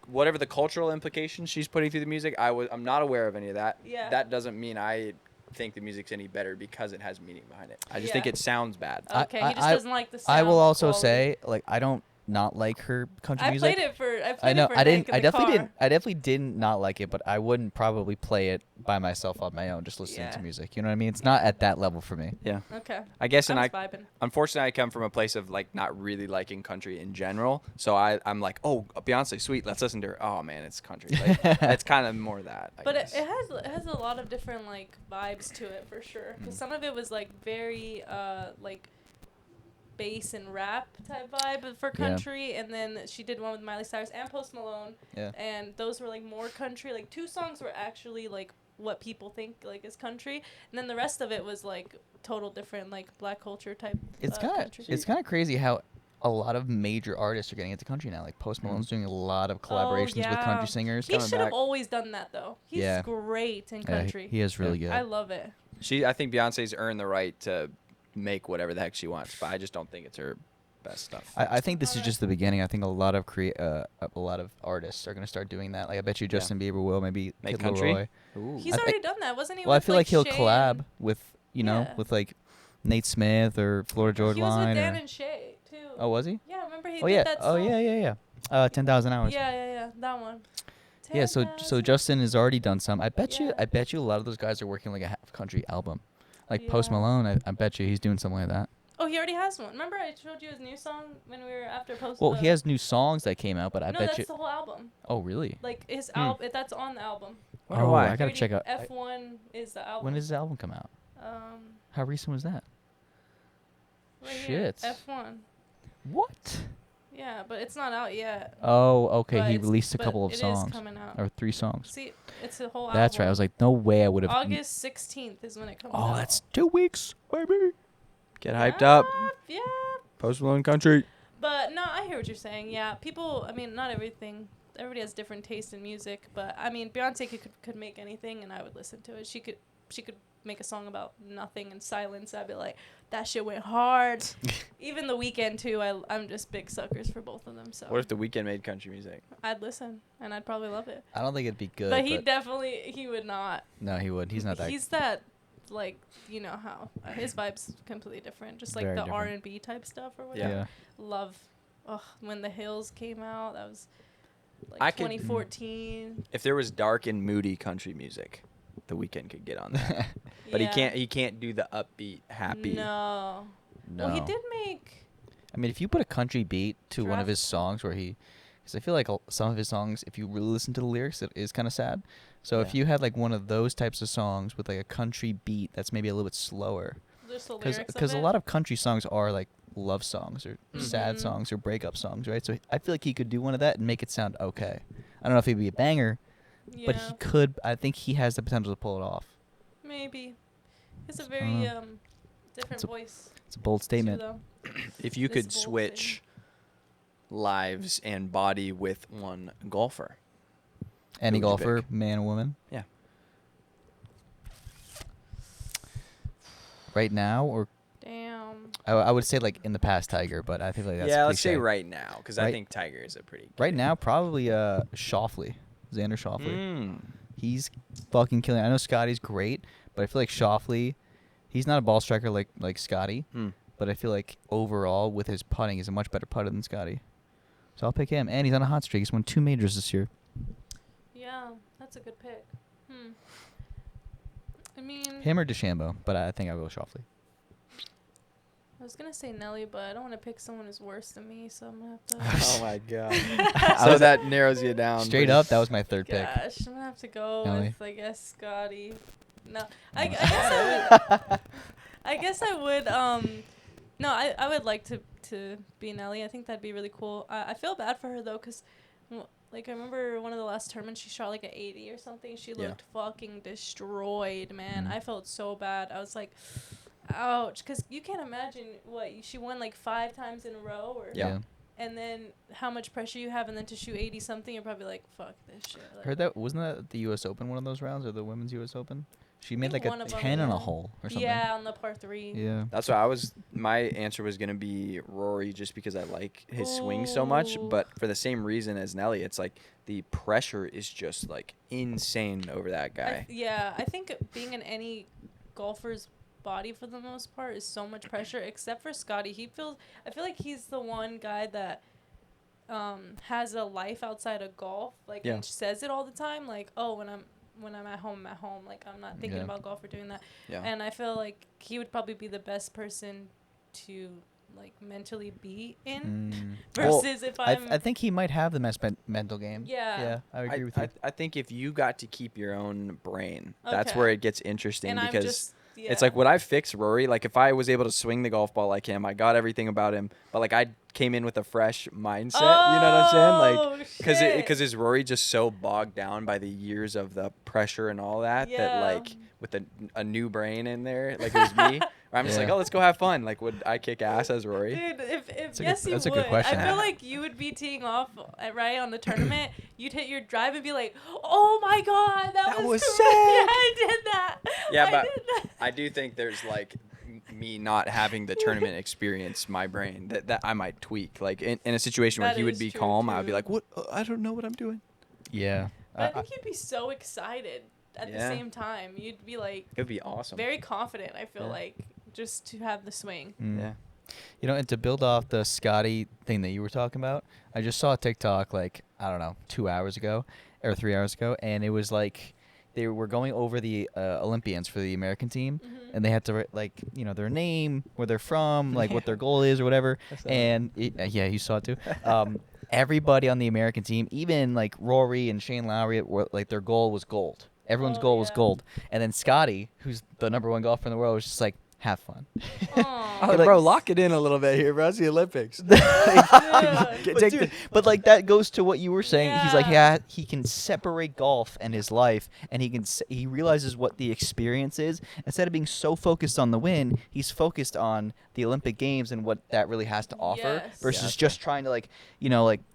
whatever the cultural implications she's putting through the music. I'm not aware of any of that. Yeah. That doesn't mean I think the music's any better because it has meaning behind it. I just Yeah. think it sounds bad. Okay. He just doesn't like the sound. I will also quality. say, like, I don't not like her country I music. played it for. I played I know. It for I didn't. Nick in I the definitely car. didn't. I definitely didn't not like it, but I wouldn't probably play it by myself on my own, just listening to Yeah. music. You know what I mean? It's not at that level for me. Yeah. Okay. I guess, and I'm I just vibing. unfortunately I come from a place of like not really liking country in general. So I'm like, oh, Beyonce, sweet, let's listen to her. Oh man, it's country. Like, it's kind of more that. I But guess. it has a lot of different like vibes to it for sure. Because some of it was like very like bass and rap type vibe for Yeah. country, and then she did one with Miley Cyrus and Post Malone, Yeah. and those were like more country. Like 2 songs were actually like what people think like is country, and then the rest of it was like total different like black culture type. It's kind of country. it's kind of crazy how a lot of major artists are getting into country now. Like Post Malone's doing a lot of collaborations with yeah. country singers. He coming should have back. always done that though. He's Yeah. great in Yeah, country. he is really good. I love it. I think Beyonce's earned the right to make whatever the heck she wants, but I just don't think it's her best stuff. I think this is Alright. just the beginning. I think a lot of a lot of artists are gonna start doing that. Like I bet you Justin Bieber will, maybe Make Kid country? Laroi. Ooh. He's I already done that, wasn't he? Well, I with, feel like he'll Shay collab and- with Yeah. with like Nate Smith or Florida Georgia He was Line. with Dan or, and Shay too. oh, was he? Yeah, remember he Oh did yeah. that Oh song? yeah. 10,000 hours. Yeah, that one. Yeah, so 10,000. Justin has already done some. I bet Yeah. you a lot of those guys are working like a half country album. Like Post Yeah. Malone, I bet you he's doing something like that. Oh, he already has one. Remember I showed you his new song when we were after Post. Well, he has new songs that came out, but I no, bet that's you. the whole album. Oh, really? Like his album, that's on the album. Wonder Oh, why. I gotta check out. F1 is the album. When does his album come out? Um, How recent was that? right here, Shit. F1. What? Yeah, but it's not out yet. Oh, okay. But He it's- released a but couple of it is songs coming out. or 3 songs. See, it's a whole album. That's right. I was like, no way I would have. August 16th is when it comes out. Oh, that's 2 weeks, baby. Get hyped up. Yeah. Post Malone country. But no, I hear what you're saying. Yeah, people. I mean, not everything. Everybody has different taste in music, but I mean, Beyonce could make anything, and I would listen to it. She could make a song about nothing and silence. I'd be like, that shit went hard. Even The Weeknd too. I'm just big suckers for both of them. So What if The Weeknd made country music? I'd listen, and I'd probably love it. I don't think it'd be good. But he would not. No, he would. He's not that. He's that. Like, you know how his vibe's completely different, just like Very the different. R&B type stuff or whatever. Yeah. Love, when The Hills came out, that was like I could- 2014. If there was dark and moody country music, The Weeknd could get on that. But Yeah. he can't do the upbeat, happy. No. No. Well, he did make. I mean, if you put a country beat to one of his Traffic. songs where because I feel like some of his songs, if you really listen to the lyrics, it is kind of sad. So if Yeah. you had like one of those types of songs with like a country beat that's maybe a little bit slower, Just the lyrics because of a it. lot of country songs are like love songs or sad Mhm. songs or breakup songs, right? So I feel like he could do one of that and make it sound okay. I don't know if he'd be a banger, Yeah. but he could. I think he has the potential to pull it off. Maybe. It's a I don't very know. different It's a voice. It's a bold Too, statement. though. If you This could bold switch lives and body with one golfer. Any Who would you golfer, pick? man or woman, Yeah. right now, or Damn. I would say like in the past, Tiger, but I think like that's yeah, let's say cliche. right now, because I Right- think Tiger is a pretty. Right good- now, probably Schauffele, Xander Schauffele. Mm. He's fucking killing. I know Scotty's great, but I feel like Schauffele, he's not a ball striker like Scotty, Mm. but I feel like overall with his putting, he's a much better putter than Scotty. So I'll pick him, and he's on a hot streak. He's won 2 majors this year. Yeah, that's a good pick. I mean, Him or DeChambeau, but I think I'll go Schauffele. I was gonna say Nelly, but I don't want to pick someone who's worse than me, so I'm gonna have Oh to. my god. I So was- that narrows you down. Straight up, that was my third pick. Gosh, I'm gonna have to go Nelly. with, I guess, Scotty. No, Oh. I guess I would. I guess I would. No, I would like to be Nelly. I think that'd be really cool. I feel bad for her though, cause, like I remember one of the last tournaments she shot like an 80 or something. She Yeah. looked fucking destroyed, man. Mm. I felt so bad. I was like, ouch, cause you can't imagine what she won like 5 times in a row, or Yeah. and then how much pressure you have, and then to shoot 80 something, you're probably like, fuck this shit. Like, Heard that wasn't that the U.S. Open one of those rounds or the Women's U.S. Open? She made like think a one of 'em, 10 on a yeah. hole or something. Yeah, on the par 3. Yeah. That's why my answer was going to be Rory just because I like his swing so much. Ooh. But for the same reason as Nelly, it's like the pressure is just like insane over that guy. I think being in any golfer's body for the most part is so much pressure, except for Scotty. I feel like he's the one guy that has a life outside of golf, like, Yeah. and says it all the time, like, oh, when I'm at home, like, I'm not thinking Yeah. about golf or doing that. Yeah. And I feel like he would probably be the best person to, like, mentally be in Well, versus if I I'm. think he might have the best mental game. Yeah. Yeah, I agree with you. I think if you got to keep your own brain, that's Okay. where it gets interesting and I'm because just, yeah. it's like, would I fix Rory? Like, if I was able to swing the golf ball like him, I got everything about him, but like I came in with a fresh mindset. You know what I'm saying? Like, because is Rory just so bogged down by the years of the pressure and all that that Yeah. like with a new brain in there, like it was me. Where I'm just like, Yeah. oh, let's go have fun. Like, would I kick ass as Rory? Dude, if That's a yes, good- you that's a would. good question. I feel like you would be teeing off right on the tournament. You'd hit your drive and be like, "Oh my god, that was was great. sick." I did that." Yeah, I but did that." I do think there's like me not having the tournament experience, my brain that I might tweak. Like in a situation where That he would is be true, calm, I would be too. like, what? I don't know what I'm doing. Yeah. But I think you'd be so excited at the Yeah. same time. You'd be like It would be awesome. very confident. I feel Yeah. like just to have the swing. Yeah. You know, and to build off the Scotty thing that you were talking about, I just saw a TikTok like, I don't know, 2 hours ago or 3 hours ago, and it was like they were going over the Olympians for the American team, and they had to write, like, you know, their name, where they're from, like what their goal is or whatever. And yeah, you saw it too. Everybody on the American team, even like Rory and Shane Lowry, like their goal was gold. Everyone's Oh, goal was yeah. gold. And then Scotty, who's the #1 golfer in the world, was just like, have fun. Aw. Oh, Like- bro, lock it in a little bit here, bro. It's the Olympics. Yeah. But like that goes to what you were saying. He's like, Yeah. yeah, he can separate golf and his life, and he realizes what the experience is. Instead of being so focused on the win, he's focused on the Olympic Games and what that really has to offer, Yes. versus Yeah. just trying to like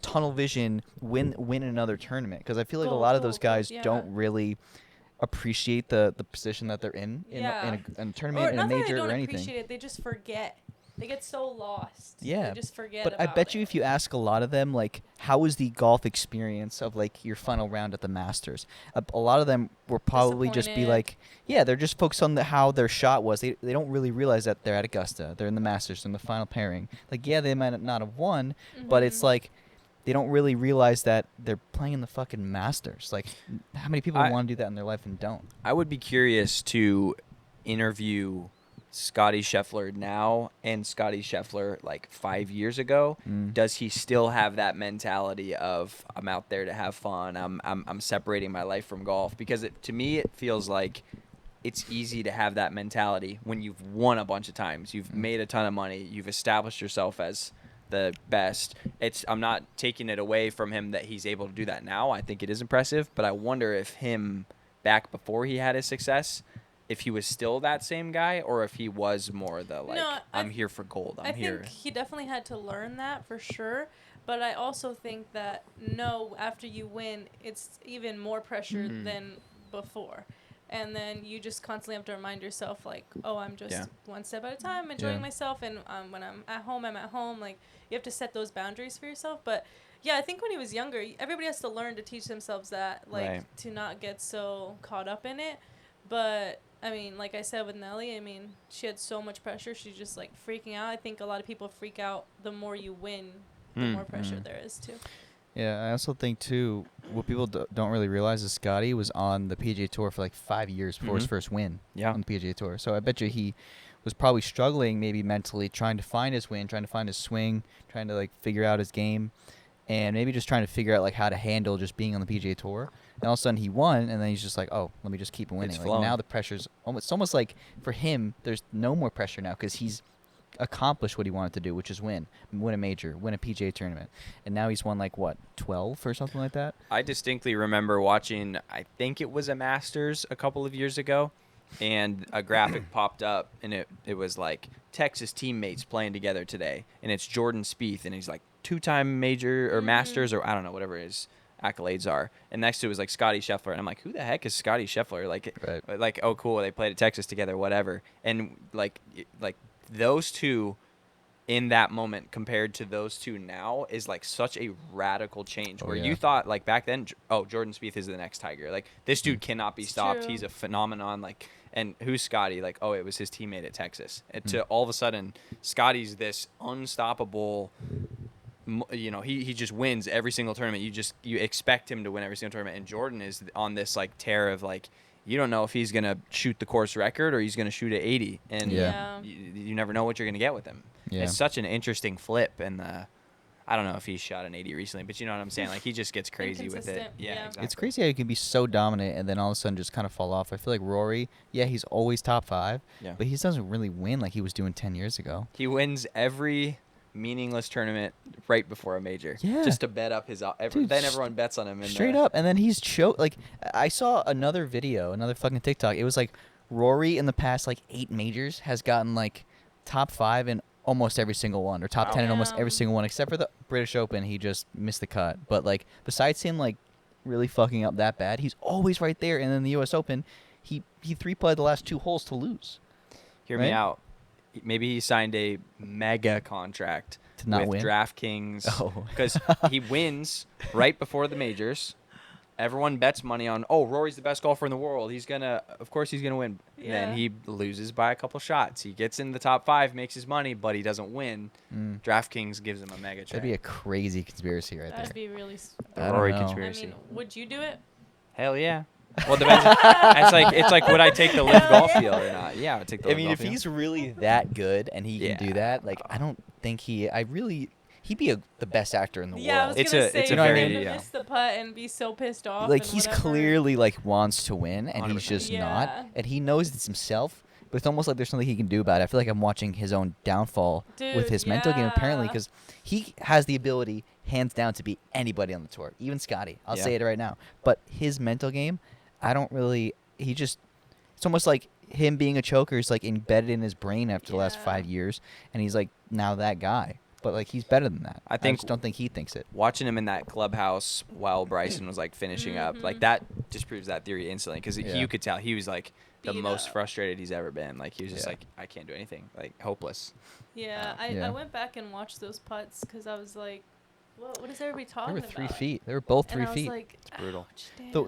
tunnel vision win another tournament. Because I feel like a lot of those guys yeah. don't really appreciate the position that they're in Yeah. in a tournament, in a not that they major, don't or anything. appreciate it, they just forget. They get so lost. Yeah, They just forget But I about bet you it. if you ask a lot of them, like, how was the golf experience of, like, your final round at the Masters? A lot of them will probably just be Disappointed. like, yeah, they're just focused on how their shot was. They don't really realize that they're at Augusta. They're in the Masters, in the final pairing. Like, yeah, they might not have won, but it's Mhm. like they don't really realize that they're playing in the fucking Masters. Like, how many people want to do that in their life and don't? I would be curious to interview Scotty Scheffler now and Scotty Scheffler like 5 years ago. Does he still have that mentality of I'm out there to have fun? I'm separating my life from golf? Because to me it feels like it's easy to have that mentality when you've won a bunch of times. You've made a ton of money. You've established yourself as the best. I'm not taking it away from him that he's able to do that now. I think it is impressive, but I wonder if him back before he had his success, if he was still that same guy or if he was more the like, No, I'm here for gold. I think he definitely had to learn that for sure. But I also think that after you win, it's even more pressure than before. And then you just constantly have to remind yourself, like, oh, I'm just one step at a time enjoying myself. And when I'm at home, I'm at home. Like, you have to set those boundaries for yourself. But, yeah, I think when he was younger, everybody has to learn to teach themselves that, like, to not get so caught up in it. But, I mean, like I said with Nelly, I mean, she had so much pressure. She's just, like, freaking out. I think a lot of people freak out the more you win, the more pressure there is, too. Yeah, I also think, too, what people don't really realize is Scotty was on the PGA Tour for like 5 years before his first win on the PGA Tour. So I bet you he was probably struggling maybe mentally, trying to find his win, trying to find his swing, trying to like figure out his game, and maybe just trying to figure out like how to handle just being on the PGA Tour. And all of a sudden he won, and then he's just like, oh, let me just keep winning. Like now the pressure's it's almost like for him, there's no more pressure now because he's accomplished what he wanted to do, which is win a major, win a PGA tournament, and now he's won like what 12 or something like that. I distinctly remember watching, I think it was a Masters a couple of years ago, and a graphic popped up, and it was like Texas teammates playing together today, and it's Jordan Spieth, and he's like 2-time major or Masters or I don't know whatever his accolades are, and next to it was like Scotty Scheffler, and I'm like, who the heck is Scotty Scheffler? Like oh cool, they played at Texas together, whatever, and like those two in that moment compared to those two now is like such a radical change where you thought like back then, oh, Jordan Spieth is the next Tiger. Like this dude cannot be stopped. He's a phenomenon. Like, and who's Scotty? Like, oh, it was his teammate at Texas. And to all of a sudden, Scotty's this unstoppable, he just wins every single tournament. You expect him to win every single tournament. And Jordan is on this like tear of like, you don't know if he's going to shoot the course record or he's going to shoot at 80. And you never know what you're going to get with him. Yeah. It's such an interesting flip. And I don't know if he's shot an 80 recently, but you know what I'm saying? Like, he just gets crazy with it. Yeah, exactly. It's crazy how you can be so dominant and then all of a sudden just kind of fall off. I feel like Rory, he's always top 5, but he doesn't really win like he was doing 10 years ago. He wins every meaningless tournament right before a major, just to bet up his then everyone bets on him straight up, and then he's like I saw another fucking TikTok. It was like Rory in the past like 8 majors has gotten like top 5 in almost every single one, or top 10 in almost every single one, except for the British Open. He just missed the cut, but like besides him like really fucking up that bad, he's always right there. And then the US Open, he 3-putted the last 2 holes to lose. Hear me out. Maybe he signed a mega contract to not with win? DraftKings because he wins right before the majors. Everyone bets money on, Rory's the best golfer in the world. Of course he's gonna win. Yeah. And he loses by a couple shots. He gets in the top 5, makes his money, but he doesn't win. DraftKings gives him a mega check. That'd be a crazy conspiracy right there. That'd be really. The Rory conspiracy. I mean, would you do it? Hell yeah. Well, it depends. it's like would I take the live golf deal or not? Yeah, I would take the live golf deal. If he's really that good and he can do that, like I don't think he'd be the best actor in the world. I was gonna say, it's a very miss the putt and be so pissed off. Like he's clearly like wants to win and 100%. He's just not, and he knows it's himself. But it's almost like there's something he can do about it. I feel like I'm watching his own downfall with his mental game apparently, because he has the ability, hands down, to beat anybody on the tour, even Scotty. I'll say it right now. But his mental game, I don't really. It's almost like him being a choker is like embedded in his brain after the last 5 years, and he's like now that guy. But like he's better than that. I just don't think he thinks it. Watching him in that clubhouse while Bryson was like finishing up, like that just proves that theory instantly, because you could tell he was like the most frustrated he's ever been. Like he was just like, I can't do anything, like hopeless. Yeah, I went back and watched those putts because I was like, what is everybody talking about? They were 3 feet. They were both 3 feet. Like, it's brutal.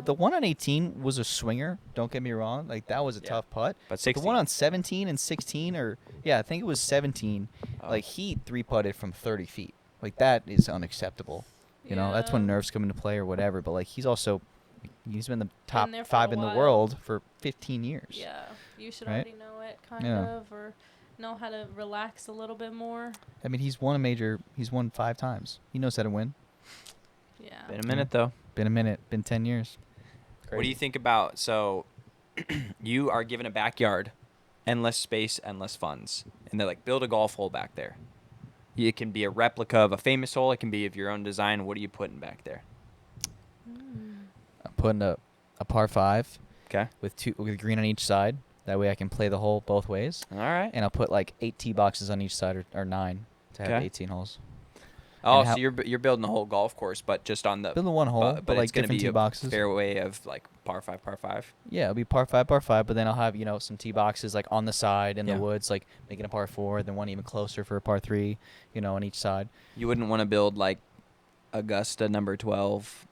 The one on 18 was a swinger. Don't get me wrong. Like that was a tough putt. But 16. The one on 17 and 16, I think it was 17. Like he 3-putted from 30 feet. Like that is unacceptable. You know, that's when Yeah. nerves come into play or whatever. But like he's also, he's been the top there for a 5 in the while. world for 15 years. Yeah, you should Right? already know it, kind Yeah. of, or know how to relax a little bit more. I mean, he's won 5 times. He knows how to win. Yeah. Been a minute though. Been a minute. Been 10 years. What do you think about, so you are given a backyard, endless space, endless funds, and they're like, build a golf hole back there. It can be a replica of a famous hole. It can be of your own design. What are you putting back there? I'm putting a par 5 Okay. with green on each side. That way I can play the hole both ways. All right. And I'll put like 8 tee boxes on each side, or 9 to have Okay. 18 holes. Oh, And so how- you're building a whole golf course, but just on the Building one hole, but like it's gonna different be tee a boxes. fairway of like par 5, par 5. Yeah, it'll be par 5, but then I'll have, some tee boxes like on the side in Yeah. the woods, like making a par 4, then one even closer for a par 3, on each side. You wouldn't want to build like Augusta number 12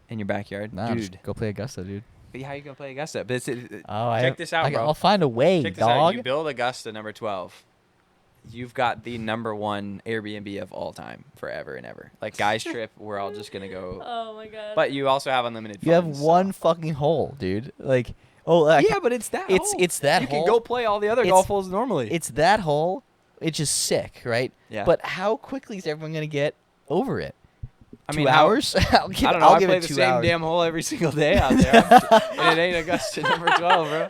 in your backyard, Nah, dude. just go play Augusta, dude. But how you gonna play Augusta? But Oh, check this out, bro. I'll find a way, Check this out. dog. You build Augusta number 12. You've got the number 1 Airbnb of all time, forever and ever. Like guys trip, we're all just gonna go. Oh my god. But you also have unlimited funds. You have so- one fucking hole, dude. Like, Yeah, but it's that. it's hole. it's that You hole. can go play all the other It's- golf holes normally. It's that hole. It's just sick, right? Yeah. But how quickly is everyone gonna get over it? I 2 mean, how- hours? I'll give, I don't know. I'll I give play it the 2 same hours. damn hole every single day out there, and it ain't Augusta number 12, bro.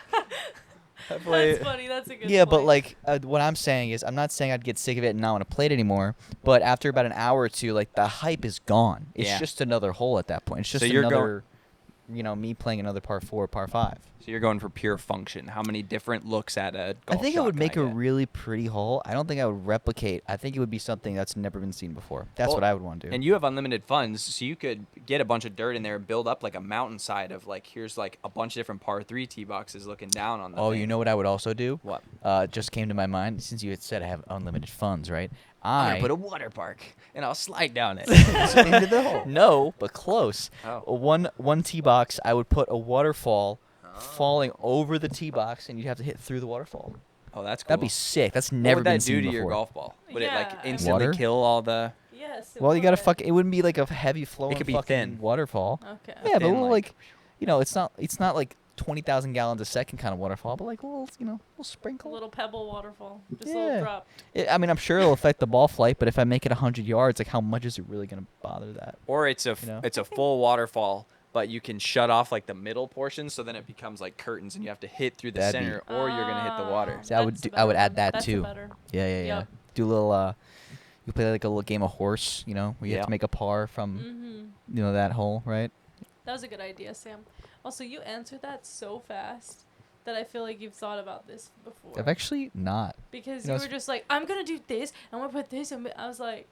I play. That's funny. That's a good Yeah, but point. like what I'm saying is, I'm not saying I'd get sick of it and not want to play it anymore. But after about an hour or two, like the hype is gone. It's Yeah. just another hole at that point. It's just So you're another, me playing another par 4, par 5. So you're going for pure function. How many different looks at a golf I think shot it would can make a get? really pretty hole. I don't think I would replicate. I think it would be something that's never been seen before. That's Well, what I would want to do. And you have unlimited funds, so you could get a bunch of dirt in there and build up like a mountainside of like, here's like a bunch of different par 3 tee boxes looking down on the Oh, thing. you know what I would also do? What? Just came to my mind since you had said I have unlimited funds, right? I'm I gonna put a water park and I'll slide down it. into the hole. No, but close. Oh. One tee box, I would put a waterfall falling over the tee box, and you'd have to hit through the waterfall. Oh, that's cool. That'd be sick. That's What never would been that do seen to before. your golf ball? Would it Yeah, like I mean- instantly Water? kill all the? yes. Well, you gotta would. It wouldn't be like a heavy flowing could be fucking thin. waterfall. Okay. Yeah, but thin, we'll like- it's not like 20,000 gallons a second kind of waterfall, but like a little, little A sprinkle. little pebble waterfall. Just a Yeah. little drop. I mean, I'm sure it'll affect the ball flight, but if I make it 100 yards, like how much is it really gonna bother that? Or it's a know? it's a full waterfall, but you can shut off like the middle portion, so then it becomes like curtains, and you have to hit through the That'd be- center, or you're gonna hit the water. See, I would That's a I would better add one. that That's too. Better. Yeah. Yep. Do a little you play like a little game of horse, where you have Yeah. to make a par from Mm-hmm. that hole, right? That was a good idea, Sam. Also, you answered that so fast that I feel like you've thought about this before. I've actually not. Because you know, you were just like, I'm gonna do this. I'm gonna put this. And I was like,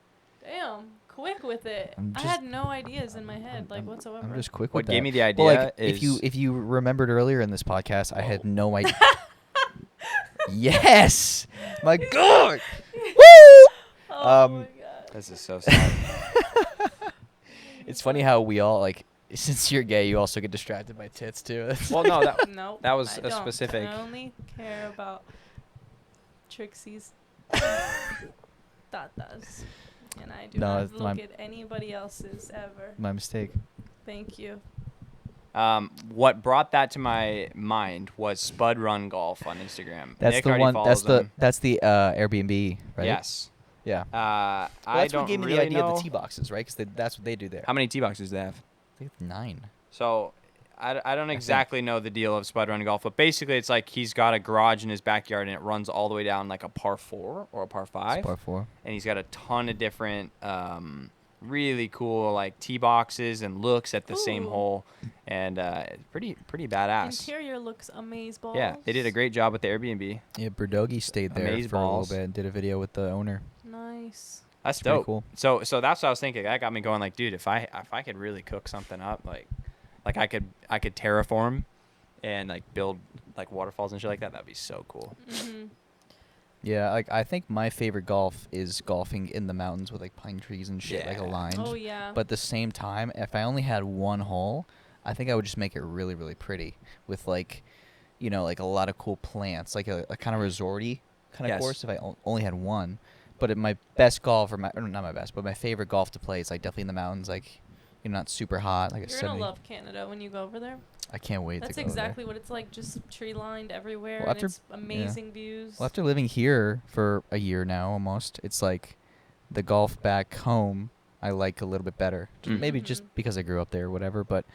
damn, quick with it. I'm I just- had no ideas in my head, like whatsoever. I'm just quick What with that. gave me the idea Well, like is if you remembered earlier in this podcast, I had no idea. Yes, my God. Woo! Oh um, my god. this is so sad. It's funny how we all like. Since you're gay, you also get distracted by tits too. Well, no, that No. that was I a don't. specific- I only care about Trixie's tatas. And I do No, not it's look my- at anybody else's ever. My mistake. Thank you. What brought that to my mind was Spud Run Golf on Instagram. That's Nick the already one. follows That's them. the Airbnb, right? Yes. Yeah. Well, Well, I that's don't what gave me really the idea know of the tee boxes, right? Because that's what they do there. how many tee boxes do they have. They have 9. So I don't think. exactly know the deal of Spud Run Golf, but basically it's like he's got a garage in his backyard and it runs all the way down like a par 4 or a par 5. It's par 4. And he's got a ton of different really cool like tee boxes and looks at the same Ooh. hole, and it's pretty badass. Interior looks amazeballs. Yeah, they did a great job with the Airbnb. Yeah, Berdogi stayed there Amaze for a balls. little bit and did a video with the owner. Nice. That's It's pretty dope. cool. So that's what I was thinking. That got me going. Like, dude, if I could really cook something up, like I could terraform, and like build like waterfalls and shit like that. That'd be so cool. Mm-hmm. Yeah, like I think my favorite golf is golfing in the mountains with like pine trees and shit, like Yeah. aligned. Oh yeah. But at the same time, if I only had one hole, I think I would just make it really, really pretty with like, like a lot of cool plants, like a kind of resorty kind of Yes. course. If I only had one, But my best golf, or not my best, but my favorite golf to play is like definitely in the mountains, like not super hot, like a You're 70. gonna love Canada when you go over there. I can't wait That's to go exactly what it's like, just tree lined everywhere, Well, and after- it's amazing views. Well, after living here for a year now, almost, it's like the golf back home I like a little bit better. Maybe just Mhm. because I grew up there or whatever, but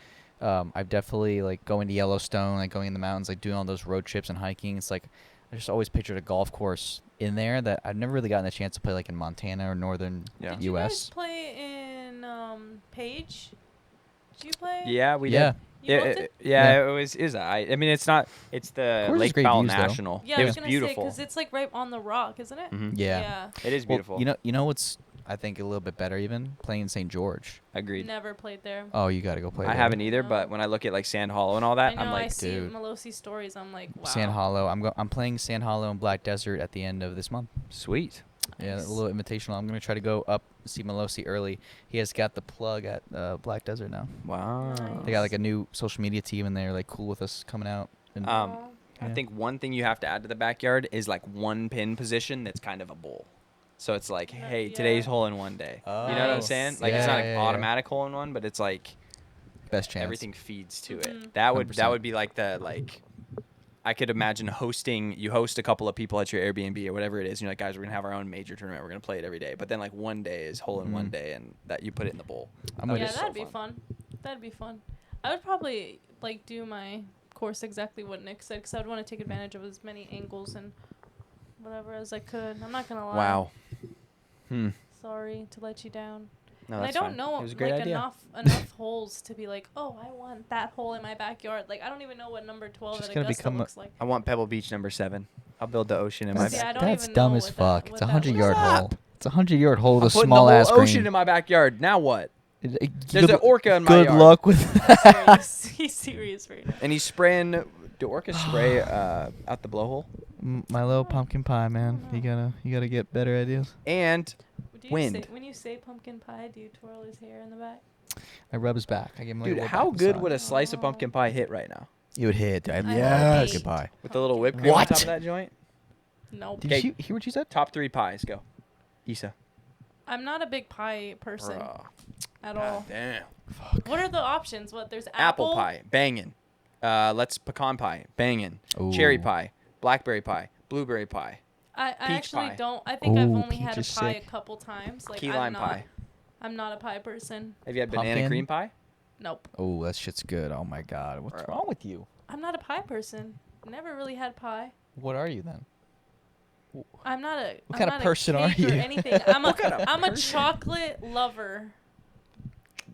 I've definitely like going to Yellowstone, like going in the mountains, like doing all those road trips and hiking. It's like I just always pictured a golf course in there that I've never really gotten a chance to play like in Montana or northern Yeah. Did you guys U.S. play in Page? Did you play? Yeah, we Yeah. did. You loved Yeah, it? yeah, it was. I mean, it's not. It's the Course is Lake great Powell views, though. National. Yeah, it I was was gonna say beautiful. because it's like right on the rock, isn't it? Mhm. Yeah. It is Well, beautiful. you know what's I think a little bit better even playing in St. George. Agreed. Never played there. Oh, you got to go play. I there. haven't either, No. but when I look at like Sand Hollow and all that, I know. I'm I like, see dude. Melosi stories. I'm like, wow. Sand Hollow. I'm playing Sand Hollow and Black Desert at the end of this month. sweet. Yeah, Nice. a little invitational. I'm gonna try to go up see Melosi early. He has got the plug at Black Desert now. Wow. Nice. They got like a new social media team, and they're like cool with us coming out. And Um, Aw. I Yeah. think one thing you have to add to the backyard is like one pin position that's kind of a bowl. So it's like, hey, Yeah. today's hole in one day. You know what I'm Nice. saying? Like it's Yeah, not an yeah, yeah. automatic hole in one, but it's like best chance. everything feeds to Mhm. it. That 100%. would be like the like. I could imagine you host a couple of people at your Airbnb or whatever it is. And you're like, guys, we're gonna have our own major tournament. We're gonna play it every day. But then like one day is hole in one Mhm. day, and that you put it in the bowl. I'm That with Yeah, was you. so that'd be fun. That'd be fun. I would probably like do my course exactly what Nick said, because I would want to take advantage of as many angles and whatever as I could. I'm not gonna lie. Wow. Sorry to let you down. No, And I that's don't fine. know It was a great like idea. enough holes to be like, oh, I want that hole in my backyard. Like I don't even know what number 12 Just at gonna Augusta become a- looks like. I want Pebble Beach number 7. I'll build the ocean in my See, I backyard. don't That's even dumb know as what that- fuck. what It's a that 100-yard looks like. hole. It's a 100-yard hole with I'm a putting small the ass whole ocean green. in my backyard. Now what? There's Good- an orca in my Good yard. luck with that. Serious. He's serious right now. And he's spraying. Do orcas spray out the blowhole? My little pumpkin pie, man. You gotta get better ideas. And Do you Wind. Say, when you say pumpkin pie, do you twirl his hair in the back? I rub his back. I give him like a dude, little how back good massage. would a slice of pumpkin pie hit right now? You would hit. I I love hate pumpkin pie. With a little whipped cream on What? top of that joint? Nope. Did Okay. you hear what you said? Top 3 pies. Go. Isa. I'm not a big pie person Bruh. at all. Damn. Fuck. What are the options? What there's Apple pie. Bangin'. Let's pecan pie. Bangin'. Cherry Ooh. pie. Blackberry pie. Blueberry pie. I Peach actually pie. don't. I think I've Ooh, only had a peach is pie sick. a couple times. Like Key I'm lime not, pie. I'm not a pie person. Have you had banana Pumpkin? cream pie? Nope. Oh, that shit's good. Oh my god. What's Bro. wrong with you? I'm not a pie person. Never really had pie. What are you then? I'm not a. What I'm kind of not a person are cake or you? anything. I'm a. What kind of I'm a person? chocolate lover.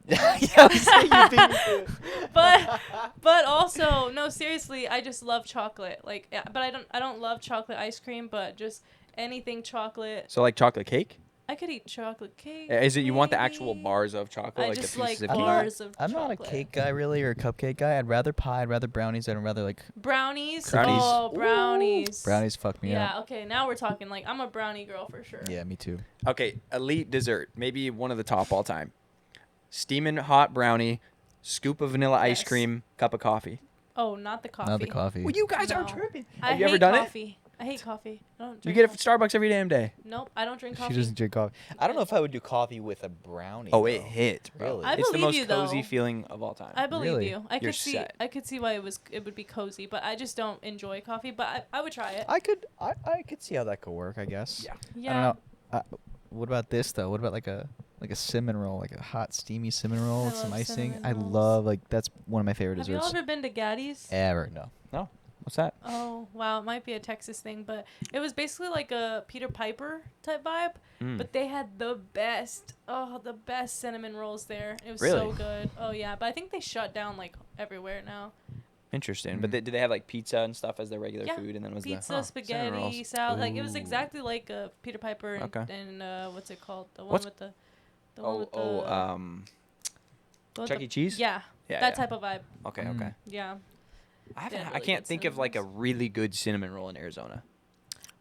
Yeah, I was saying you beat me to it. But also no, seriously, I just love chocolate. Like, yeah, but I don't love chocolate ice cream, but just anything chocolate. So like chocolate cake? I could eat chocolate cake. Is it you want the actual maybe. bars of chocolate? I like just the pieces like of bars of I'm chocolate. not a cake guy really, or a cupcake guy. I'd rather pie. I'd rather brownies. I'd rather like Brownies. Brownies. Oh, brownies. brownies. Fuck me Yeah. up. Okay. Now we're talking. Like, I'm a brownie girl for sure. Yeah, me too. Okay, elite dessert. Maybe one of the top all time. Steaming hot brownie, scoop of vanilla ice Yes. cream, cup of coffee. Oh, not the coffee. Not the coffee. Well, you guys are No. tripping. I Have you ever hate done coffee. I hate coffee. I don't it? You drink get it coffee. from Starbucks every damn day. Nope. I don't drink coffee. She doesn't drink coffee. I don't know if I would do coffee with a brownie. Oh, it though. hit, bro. Really? I It's the believe most you, cozy though. feeling of all time. I believe Really? you. I You're could see. set. I could see why it would be cozy, but I just don't enjoy coffee. But I would try it. I could see how that could work. I guess. Yeah. Yeah. I don't know. What about this though? What about like a cinnamon roll, like a hot steamy cinnamon roll I with some love icing? cinnamon I rolls. love that's one of my favorite Have you all desserts ever been to Gaddy's? ever. No. What's that? Oh wow, it might be a Texas thing, but it was basically like a Peter Piper type vibe. Mm. But they had the best cinnamon rolls there. It was Really? so good. Oh yeah, but I think they shut down like everywhere now. Interesting. But Mm. did they have like pizza and stuff as their regular Yeah, food? And then was Pizza, the cinnamon rolls. spaghetti, salad. Like it was Ooh. exactly like a Peter Piper and, Okay. and what's it called? The one What's- with the one with the Oh, the one with Chuck the- E. Cheese. Yeah, Yeah. that yeah. type of vibe. Okay. Mm. Okay. Yeah. I They had I really can't good think of cinnamon like a rolls. really good cinnamon roll in Arizona.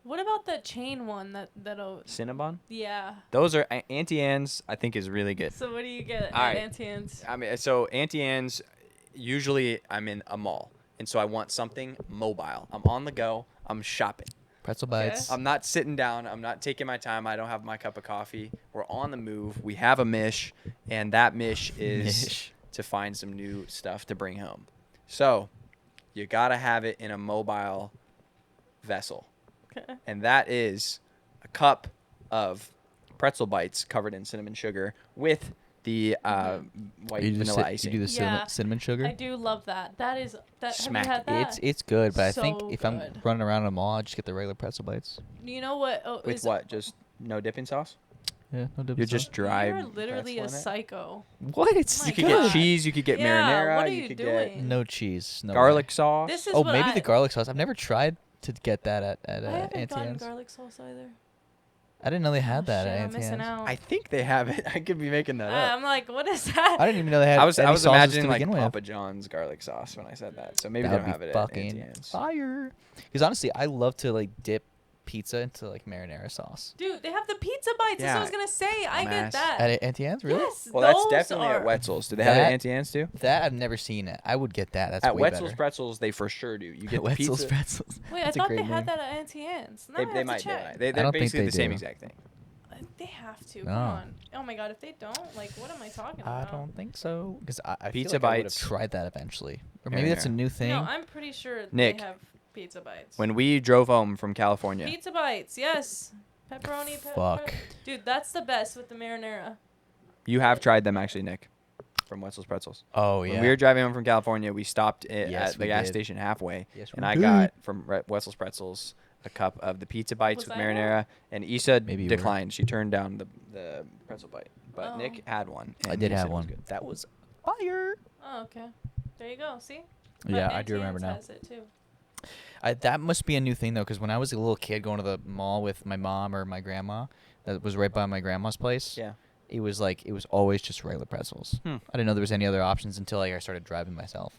What about the chain one Cinnabon. yeah. Those are Auntie Anne's. I think is really good. So what do you get All at right. Auntie Anne's? I mean, so Auntie Anne's. Usually, I'm in a mall, and so I want something mobile. I'm on the go. I'm shopping. Pretzel bites. I'm not sitting down. I'm not taking my time. I don't have my cup of coffee. We're on the move. We have a mish, and that mish is Mish. to find some new stuff to bring home. So you got to have it in a mobile vessel. Okay. And that is a cup of pretzel bites covered in cinnamon sugar with the white vanilla icing. You do the Yeah. cinnamon sugar. I do love that. That is that. Smack Have you had that? It's good, but I think So if I'm good. running around a mall, I just get the regular pretzel bites. You know what? Oh, With is- what? Just no dipping sauce? Yeah, no dip You're sauce. just dry. You're literally a pretzel in it? psycho. What? It's My You could God. get cheese. You could get Yeah, marinara. what are you you could doing? get no cheese. No garlic way. sauce. This is Oh, what maybe I, the garlic sauce. I've never tried to get that at I haven't Auntie gotten Anne's. garlic sauce either. I didn't know they had Oh, that shit, at I'm Auntie missing Anne's. out. I think they have it. I could be making that up. I'm like, what is that? I didn't even know they had. I was any sauces imagining to like begin with. Papa John's garlic sauce when I said that. So maybe That they would don't have be it at fucking Auntie Anne's. fire. Because honestly, I love to like dip pizza into like marinara sauce. Dude, they have the pizza bites. That's what I was Yeah. gonna say. I Dumbass. get that. At Auntie Anne's, really? Yes, Well, that's those definitely are, at Wetzel's. Do they have it That- at Auntie Anne's too? That I've never seen it. I would get that. That's At way Wetzel's better. Pretzels, they for sure do. You get the Wetzel's pizza. pretzels. Wait, I That's a thought they great had name. that at Auntie Anne's. Now They, I they have might to do. check. They're don't think basically they the same do. exact thing. They have to. No. Come on. Oh my god, if they don't, like, what am I talking I about? don't think so. Because I Pizza feel like I would have bites. tried that eventually. Or maybe that's a Yeah. new thing. No, I'm pretty sure Nick, they have pizza bites. When we drove home from California, Pizza bites, yes. Pepperoni. Fuck. Dude, that's the best with the marinara. you have tried them actually, Nick, from Wetzel's Pretzels. Oh, When yeah. we were driving home from California, we stopped Yes, at the we gas did. station halfway, Yes, and we I did. got from Wetzel's Pretzels a cup of the pizza bites Was with I marinara, and Issa Maybe you were. declined. She turned down the pretzel bite, but Oh. Nick had one. I and did he have said it was one. good. That was fire. Oh, okay. There you go. See? Yeah, But I do Auntie remember Anne's now. has it too. That must be a new thing though, because when I was a little kid going to the mall with my mom or my grandma, that was right by my grandma's place. Yeah. It was always just regular pretzels. Hmm. I didn't know there was any other options until I started driving myself.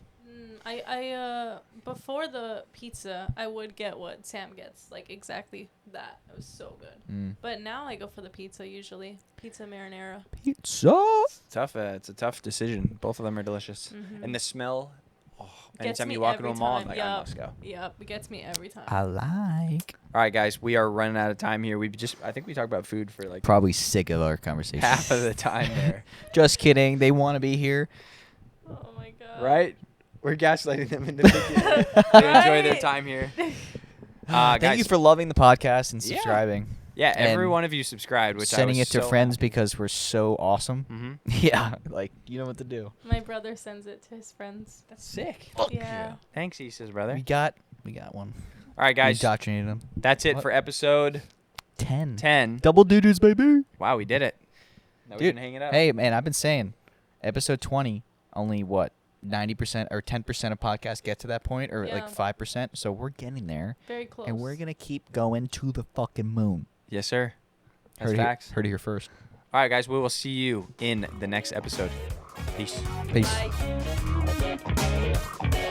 I before the pizza, I would get what Sam gets, like exactly that. It was so good. Mm. But now I go for the pizza usually. Pizza marinara. Pizza. Tough. It's a tough decision. Both of them are delicious, Mhm. and the smell. Oh, Gets anytime me you walk into a every mall, I'm time, like, yup. I must go. Yep, it gets me every time. I like. All right, guys, we are running out of time here. I think we talked about food for like Probably sick of our conversation. half of the time there, Just kidding. They want to be here. Oh my god. right? We're gaslighting them into thinking they enjoy their Right. time here. Thank Guys, you for loving the podcast and Yeah. subscribing. yeah, every and one of you subscribed, which Sending I was it to so friends happy. because we're so awesome. Mhm. Yeah, like you know what to do. My brother sends it to his friends. That's sick. Yeah. Thanks, Issa's brother. We got one. All right, We guys, indoctrinated them. that's it What? for episode 10. 10. Double digits, baby. Wow, we did it. Now we Dude, can hang it up. Hey, man, I've been saying, episode 20, only what, 90% or 10% of podcasts get to that point, or Yeah. like 5%. So we're getting there, Very close. and we're gonna keep going to the fucking moon. Yes, sir. That's Heard facts. Heard it here first. All right, guys, we will see you in the next episode. Peace. Peace. Bye.